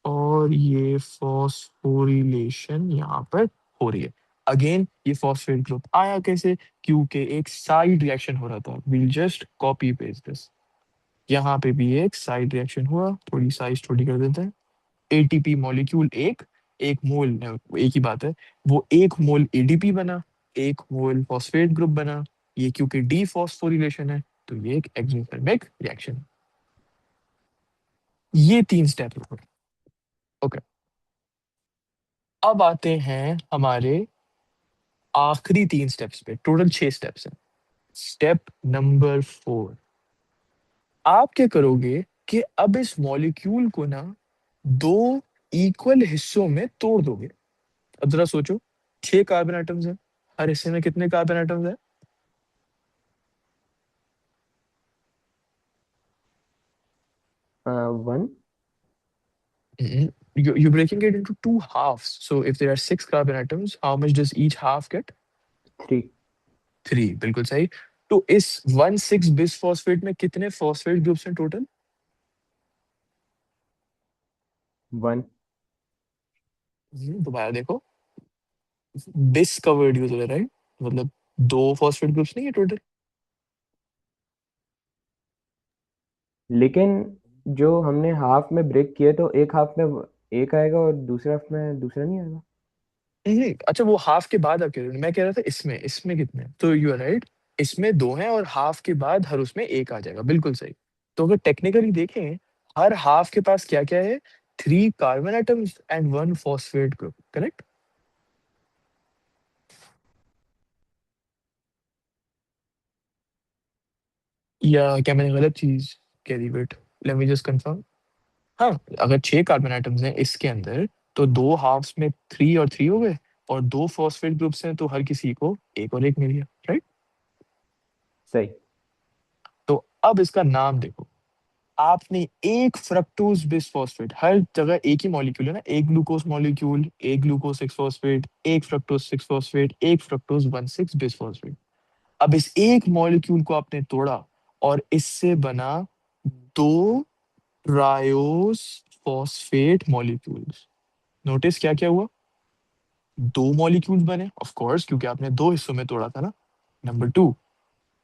और ये फॉस्फोरिलेशन यहाँ पर हो रही है। अगेन ये फॉस्फेट ग्रुप आया कैसे? क्योंकि एक साइड रिएक्शन हो रहा था, we'll just copy paste this. यहाँ पे भी एक साइड रिएक्शन हुआ, थोड़ी साइज छोटी कर देते हैं। एटीपी मॉलिक्यूल एक, एक मोल, एक ही बात है, वो एक मोल एडीपी बना, एक मोल फॉस्फेट ग्रुप बना। ये क्योंकि डी फॉस्फोरिलेशन है, तो ये एक एक्सोथर्मिक रिएक्शन है। ये 3 स्टेप है। ओके, अब आते हैं हमारे आखिरी 3 स्टेप्स पे, टोटल 6 स्टेप्स हैं। स्टेप नंबर 4, आप क्या करोगे कि अब इस मॉलिक्यूल को ना दो इक्वल हिस्सों में तोड़ दोगे। अब जरा सोचो, 6 कार्बन एटम्स हैं, हर हिस्से में कितने कार्बन एटम्स हैं? 1। You're breaking it into two halves. So if there are 6 carbon atoms, how much does each half get? 3। 3, बिल्कुल सही। तो इस 1,6 बिस फॉस्फेट में कितने फॉस्फेट ग्रुप्स हैं टोटल? 1। दोबारा देखो, बिस का वर्ड यूज हो रहा है, राइट? मतलब 2 फॉस्फेट ग्रुप्स नहीं है टोटल। लेकिन जो हमने हाफ में ब्रेक किया तो एक हाफ में एक आएगा और दूसरे हाफ में दूसरा नहीं आएगा। अच्छा, वो हाफ के बाद आप कह रहे हो, मैं कह रहा था इसमें इसमें कितने हैं? तो यू आर राइट, इसमें 2 हैं और हाफ के बाद हर उसमें एक आ जाएगा, बिल्कुल सही। तो अगर टेक्निकली देखें, हर हाफ के पास क्या क्या है? 3 carbon atoms and 1 phosphate group, correct? या क्या मैंने गलत चीज कह दी? Wait, let me just confirm. हाँ, अगर 6 कार्बन एटम्स हैं इसके अंदर, तो दो हाफ्स में 3 और 3 हो गए, और 2 फॉस्फेट ग्रुप्स हैं, तो हर किसी को एक और एक मिल गया, राइट? सही। तो अब इसका नाम देखो, आपने एक फ्रक्टोज बिसफॉस्फेट, हर जगह एक ही मॉलिक्यूल है ना, एक ग्लूकोज मॉलिक्यूल, एक ग्लूकोज 6 फॉस्फेट, एक फ्रक्टोज 6 फॉस्फेट, एक फ्रक्टोज 1,6 बिसफॉस्फेट। अब इस एक मॉलिक्यूल को आपने तोड़ा, और इससे बना दो ट्रायोस फॉस्फेट मॉलिक्यूल्स। नोटिस क्या क्या हुआ? दो मॉलिक्यूल्स बने, ऑफ कोर्स, क्योंकि आपने दो हिस्सों में तोड़ा था ना। नंबर 2,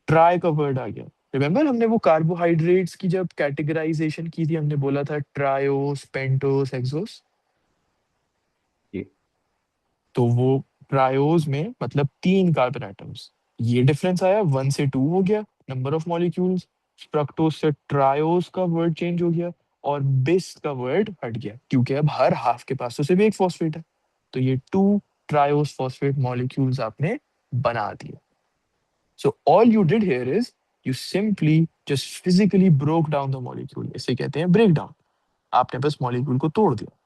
ट्राई का वर्ड आ गया। रिमेम्बर हमने वो कार्बोहाइड्रेट्स की जब कैटेगराइजेशन की थी, हमने बोला था ट्रायोस, पेंटोस, हेक्सोस। जी। तो वो ट्रायोस में मतलब 3 कार्बन एटम्स, ये डिफरेंस आया, 1 से 2 हो गया नंबर ऑफ मॉलिक्यूल्स। फ्रक्टोस से ट्रायोस का वर्ड चेंज हो गया, और बिस का वर्ड हट गया, क्योंकि अब हर हाफ के पास तो सिर्फ एक फॉस्फेट है। तो ये 2 ट्रायोस फॉस्फेट मॉलिक्यूल्स आपने बना दिए। So all you did here is you simply just physically broke down the molecule. इसे कहते हैं ब्रेक डाउन। आपने बस मॉलिक्यूल को तोड़ दिया।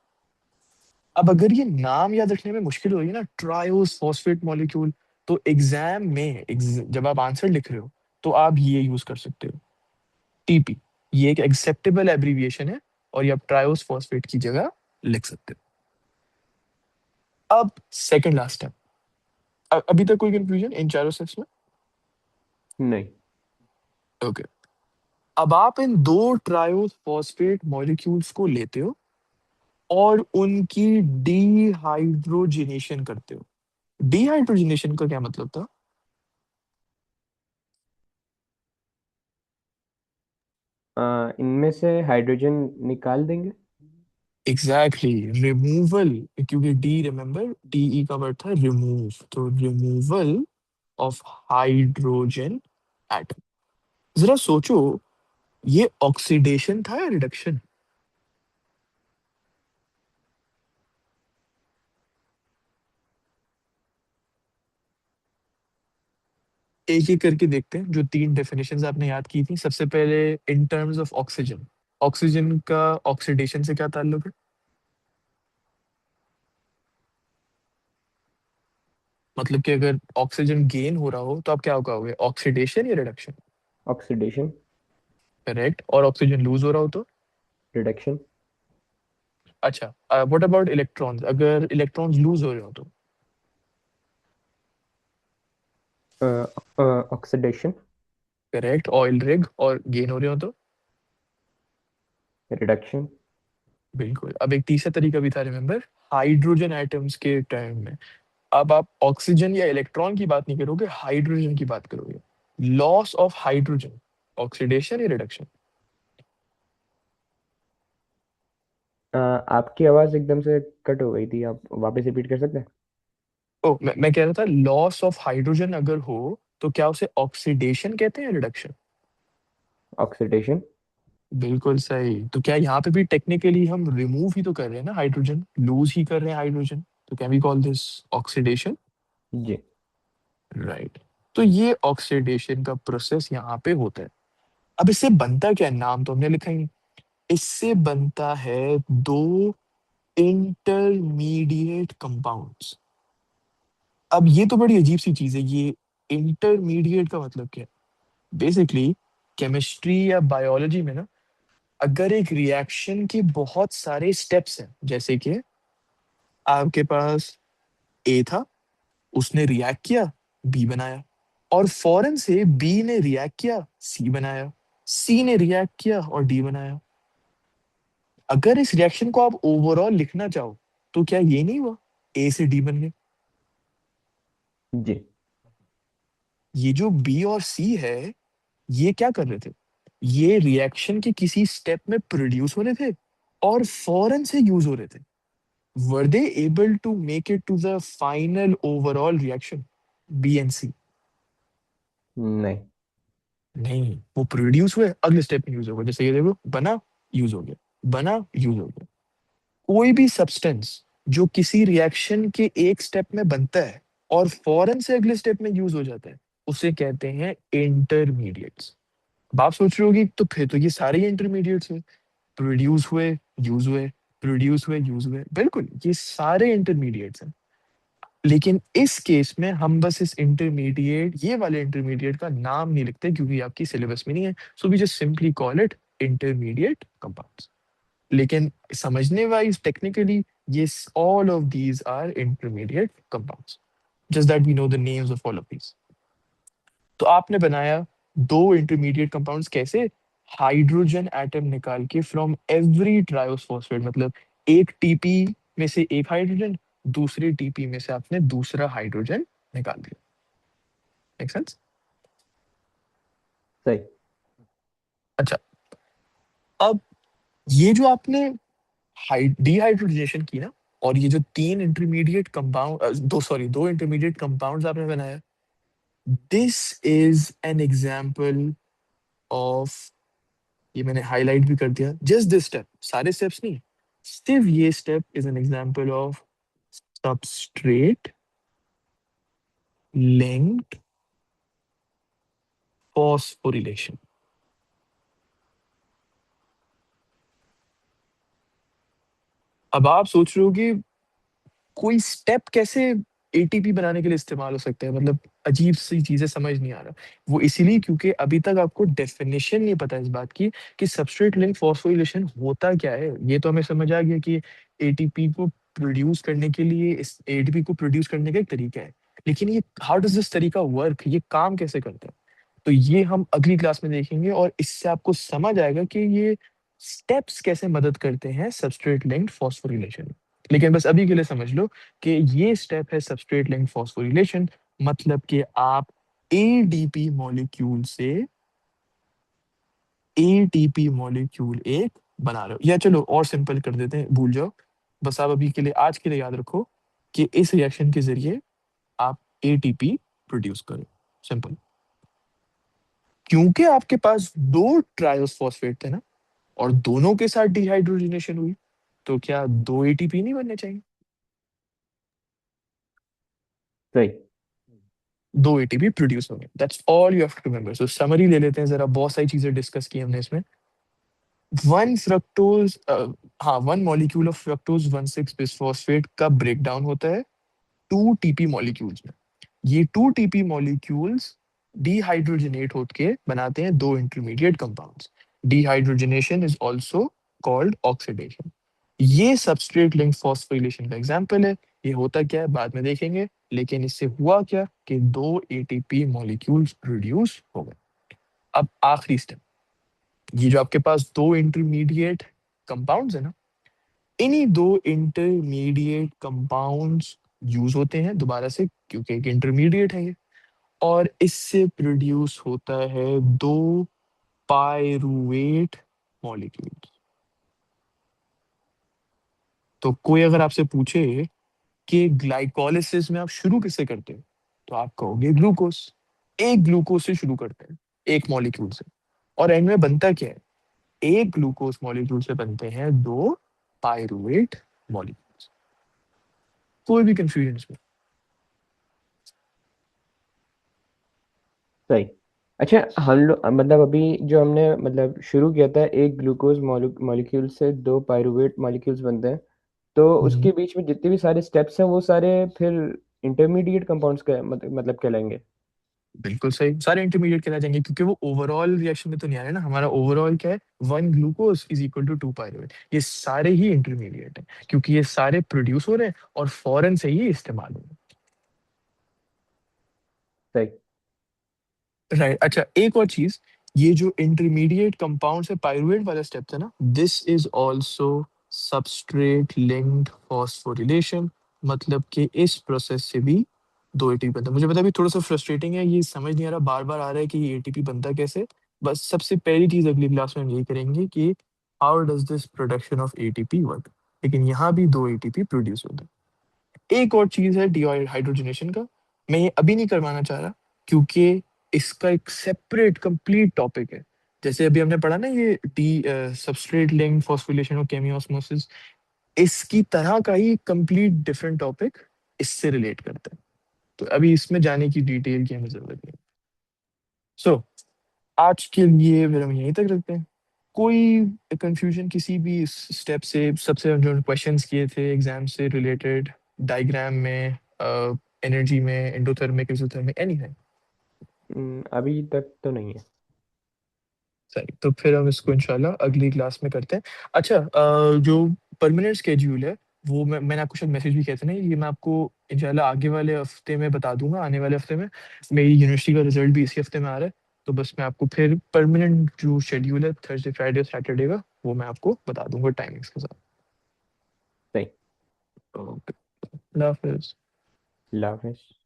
अब अगर ये नाम याद रखने में मुश्किल हो रही है ना, ट्रायोस फॉस्फेट मॉलिक्यूल, तो एग्जाम में जब आप आंसर लिख रहे हो, तो आप ये यूज कर सकते हो, टीपी। ये एक एक्सेप्टेबल एब्रीविएशन है, और ये आप ट्रायोस फॉस्फेट की जगह लिख सकते हो। अब सेकंड लास्ट स्टेप, अभी तक कोई कंफ्यूजन इन चारों स्टेप्स में? नहीं। ओके, अब आप इन दो ट्रायोस फॉस्फेट मॉलिक्यूल्स को लेते हो, और उनकी डीहाइड्रोजिनेशन करते हो। डीहाइड्रोजिनेशन का क्या मतलब था? इनमें से हाइड्रोजन निकाल देंगे। Exactly, removal. क्योंकि डी, रिमेंबर डीई का वर्ड था रिमूव, तो रिमूवल ऑफ हाइड्रोजन एटम। जरा सोचो, ये ऑक्सीडेशन था या रिडक्शन? एक एक करके देखते हैं, जो 3 डेफिनेशंस आपने याद की थी। सबसे पहले in terms of oxygen, oxygen का ऑक्सीडेशन से क्या ताल्लुक है? मतलब कि अगर ऑक्सीजन गेन हो रहा हो तो आप क्या कहोगे, ऑक्सीडेशन या रिडक्शन? ऑक्सीडेशन। करेक्ट। और ऑक्सीजन लूज हो रहा हो तो? रिडक्शन। अच्छा, व्हाट अबाउट इलेक्ट्रॉन्स, अगर इलेक्ट्रॉन्स लूज हो रहे हो तो? ऑक्सीडेशन। करेक्ट। ऑयल रिग और गेन हो रहे हो तो? रिडक्शन। बिल्कुल। अब एक तीसरा तरीका भी था, रिमेम्बर, हाइड्रोजन एटम्स के टाइम में। अब आप ऑक्सीजन या इलेक्ट्रॉन की बात नहीं करोगे, हाइड्रोजन की बात करोगे। लॉस ऑफ हाइड्रोजन, ऑक्सीडेशन या रिडक्शन? आपकी आवाज़ एकदम से कट हो गई थी, आप वापस रिपीट कर सकते हैं? ओ, मैं कह रहा था लॉस ऑफ हाइड्रोजन अगर हो तो क्या उसे ऑक्सीडेशन कहते हैं या रिडक्शन? ऑक्सीडेशन। बिल्कुल सही। तो क्या यहाँ पे भी टेक्निकली हम रिमूव ही तो कर रहे हैं ना, हाइड्रोजन लूज ही कर रहे हैं हाइड्रोजन, तो can we call this oxidation? जी। राइट। तो ये ऑक्सीडेशन का प्रोसेस यहाँ पे होता है। अब इससे बनता क्या है, नाम तो हमने लिखा ही नहीं। इससे बनता है दो इंटरमीडिएट कंपाउंड्स। अब ये तो बड़ी अजीब सी चीज है, ये इंटरमीडिएट का मतलब क्या है? बेसिकली केमिस्ट्री या बायोलॉजी में ना, अगर एक रिएक्शन के बहुत सारे स्टेप्स हैं, जैसे कि आपके पास ए था, उसने रिएक्ट किया, बी बनाया, और फौरन से बी ने रिएक्ट किया, सी बनाया, सी ने रिएक्ट किया और डी बनाया। अगर इस रिएक्शन को आप ओवरऑल लिखना चाहो तो क्या ये नहीं हुआ, ए से डी बन गए? जी। ये जो बी और सी है, ये क्या कर रहे थे, ये रिएक्शन के किसी स्टेप में प्रोड्यूस हो रहे थे और फौरन से यूज हो रहे थे। Were they able to make it to the final overall reaction, B and C? नहीं। नहीं, वो प्रोड्यूस हुए, अगले स्टेप में यूज होगा। जैसे ये देखो, बना, यूज हो गया, बना, यूज हो गया। कोई भी सब्सटेंस जो किसी रिएक्शन के एक स्टेप में बनता है और फौरन से अगले स्टेप में यूज हो जाता है, उसे कहते हैं इंटरमीडिएट्स। अब आप सोच रहे होगी तो फिर तो ये सारे इंटरमीडिएट्स हैं, प्रोड्यूस हुए, यूज हुए, प्रोड्यूस हुए, यूज हुए। बिल्कुल, ये सारे इंटरमीडिएट्स हैं। लेकिन इस केस में हम बस इस इंटरमीडिएट, ये वाले इंटरमीडिएट का नाम नहीं लिखते क्योंकि आपकी सिलेबस में नहीं है। So we just simply call it intermediate compounds. लेकिन समझने वाइज टेक्निकली, ये all of these are intermediate compounds, just that we know the names of all of these. तो आपने बनाया दो इंटरमीडिएट कंपाउंड्स, कैसे? हाइड्रोजन एटम निकाल के फ्रॉम एवरी ट्रायोस फॉस्फेट, मतलब एक टीपी में से एक हाइड्रोजन, दूसरे टीपी में से आपने दूसरा हाइड्रोजन निकाल दिया। Make sense? सही। अच्छा, अब ये जो आपने डिहाइड्रोजनेशन की ना, और ये जो तीन इंटरमीडिएट कंपाउंड, दो सॉरी दो इंटरमीडिएट कंपाउंड्स आपने बनाया, this is an example of, ये मैंने हाईलाइट भी कर दिया, जस्ट दिस स्टेप, सारे स्टेप्स नहीं, सिर्फ ये step is an example of substrate linked phosphorylation. अब आप सोच रहे हो कि कोई स्टेप कैसे एटीपी बनाने के लिए इस्तेमाल हो सकता है, मतलब अजीब सी चीजें समझ नहीं आ रहा। वो इसीलिए क्योंकि अभी तक आपको डेफिनेशन नहीं पता इस बात की कि सबस्ट्रेट लिंक फॉस्फोरिलेशन होता क्या है। ये तो हमें समझ आ गया कि एटीपी को प्रोड्यूस करने के लिए, इस एटीपी को प्रोड्यूस करने का एक तरीका है, लेकिन ये हाउ डज दिस तरीका वर्क, ये काम कैसे करता है, तो ये हम अगली क्लास में देखेंगे। और इससे आपको समझ आएगा कि ये स्टेप्स कैसे मदद करते हैं सबस्ट्रेट लिंक्ड फॉस्फोरिलेशन में। लेकिन बस अभी के लिए समझ लो कि ये स्टेप है सबस्ट्रेट लिंक्ड फॉस्फोरिलेशन, मतलब कि आप एडीपी मॉलिक्यूल से एटीपी मॉलिक्यूल एक बना रहे हो। या चलो और सिंपल कर देते हैं, भूल जाओ, बस आप अभी के लिए, आज के लिए याद रखो कि इस रिएक्शन के जरिए आप एटीपी प्रोड्यूस करो। सिंपल। क्योंकि आपके पास दो ट्रायोस फॉस्फेट थे ना, और दोनों के साथ डिहाइड्रोजनेशन हुई, तो क्या दो एटीपी नहीं बनने चाहिए? सही। दो एटीपी प्रोड्यूस होंगे, that's all you have to remember. So summary ले लेते हैं जरा, बहुत सारी चीजें डिस्कस की हमने इसमें। वन फ्रक्टोज, हाँ, one molecule of fructose 1,6 bisphosphate का ब्रेक डाउन होता है टू टीपी मॉलिक्यूल्स में। ये 2 TP मॉलिक्यूल्स डिहाइड्रोजनेट होके बनाते हैं 2 intermediate compounds. Dehydrogenation is also called oxidation. ये सबस्ट्रेट लिंक फॉस्फोरिलेशन का एग्जाम्पल है। ये होता क्या है बाद में देखेंगे, लेकिन इससे हुआ क्या कि 2 ATP मॉलिक्यूल्स प्रोड्यूस हो गए। अब आखिरी स्टेप, ये जो आपके पास 2 इंटरमीडिएट कंपाउंड्स है ना, इन्हीं 2 इंटरमीडिएट कंपाउंड्स यूज होते हैं दोबारा से, क्योंकि एक इंटरमीडिएट है ये, और इससे प्रोड्यूस होता है 2 पायरुवेट मॉलिक्यूल्स। तो कोई अगर आपसे पूछे कि ग्लाइकोलिसिस में आप शुरू किससे करते हो, तो आप कहोगे ग्लूकोज। एक ग्लूकोज से शुरू करते हैं, एक मॉलिक्यूल से, और एंड में बनता क्या है, एक ग्लूकोज मॉलिक्यूल से बनते हैं 2 पायरुवेट मॉलिक्यूल्स। कोई भी कंफ्यूजन इसमें? सही। अच्छा, हम लोग मतलब अभी जो हमने मतलब शुरू किया था, एक ग्लूकोज मॉलिक्यूल से 2 पायरुवेट मॉलिक्यूल्स बनते हैं, तो हम्म, उसके बीच में जितने भी सारे स्टेप्स हैं वो सारे फिर इंटरमीडिएट कंपाउंड्स का मतलब कहलाएंगे। बिल्कुल सही, सारे इंटरमीडिएट कहला जाएंगे, क्योंकि वो ओवरऑल रिएक्शन में तो नहीं आ रहे ना। हमारा ओवरऑल क्या है, 1 glucose is equal to 2 pyruvate. ये सारे ही इंटरमीडिएट हैं, क्योंकि ये सारे प्रोड्यूस हो रहे हैं और फॉरन से ही इस्तेमाल हो रहे सही। हैं। राइट। अच्छा, एक और चीज, ये जो इंटरमीडिएट कंपाउंड से पायरुवेट वाला स्टेप था ना, this is also substrate linked phosphorylation. मतलब कि इस प्रोसेस से भी 2 ATP बनता है। मुझे पता है अभी थोड़ा सा फ्रस्ट्रेटिंग है, ये समझ नहीं आ रहा, बार बार आ रहा है कि ये ATP बनता कैसे। बस सबसे पहली चीज अगली क्लास में हम यही करेंगे कि how does this production of ATP work. लेकिन यहाँ भी 2 ATP प्रोड्यूस होता है। एक और चीज है डिहाइड्रोजनेशन का, मैं ये अभी नहीं करवाना चाह रहा, क्योंकि इसका एक सेपरेट कंप्लीट टॉपिक है। जैसे अभी हमने पढ़ा ना ये डी सबस्ट्रेट लिंक्ड फॉस्फोरिलेशन और केमियोस्मोसिस, इसकी तरह का ही कंप्लीट डिफरेंट टॉपिक इससे रिलेट करता है। तो अभी इसमें जाने की डिटेल की हमें जरूरत नहीं। सो आज के लिए फिर हम यहीं तक रखते हैं। कोई कंफ्यूजन किसी भी स्टेप से, सबसे जो क्वेश्चंस किए थे एग्जाम से रिलेटेड, डायग्राम में, एनर्जी में, एंडोथर्मिक एक्सोथर्मिक, एनीथिंग? अभी तक तो नहीं है। सही, तो फिर हम इसको इंशाल्लाह अगली क्लास में करते हैं। अच्छा, जो परमानेंट स्केड्यूल है, वो मैंने आपको शायद मैसेज भी किया था ना, ये मैं आपको इंशाल्लाह आगे वाले हफ्ते में बता दूंगा, आने वाले हफ्ते में। मेरी यूनिवर्सिटी का रिजल्ट भी इसी हफ्ते में आ रहा है, तो बस मैं आपको फिर परमानेंट जो शेड्यूल है थर्सडे फ्राइडे सैटरडे का, वो मैं आपको बता दूंगा टाइमिंग्स के साथ। सही। ओके, अल्लाह हाफिज़। अल्लाह हाफिज़।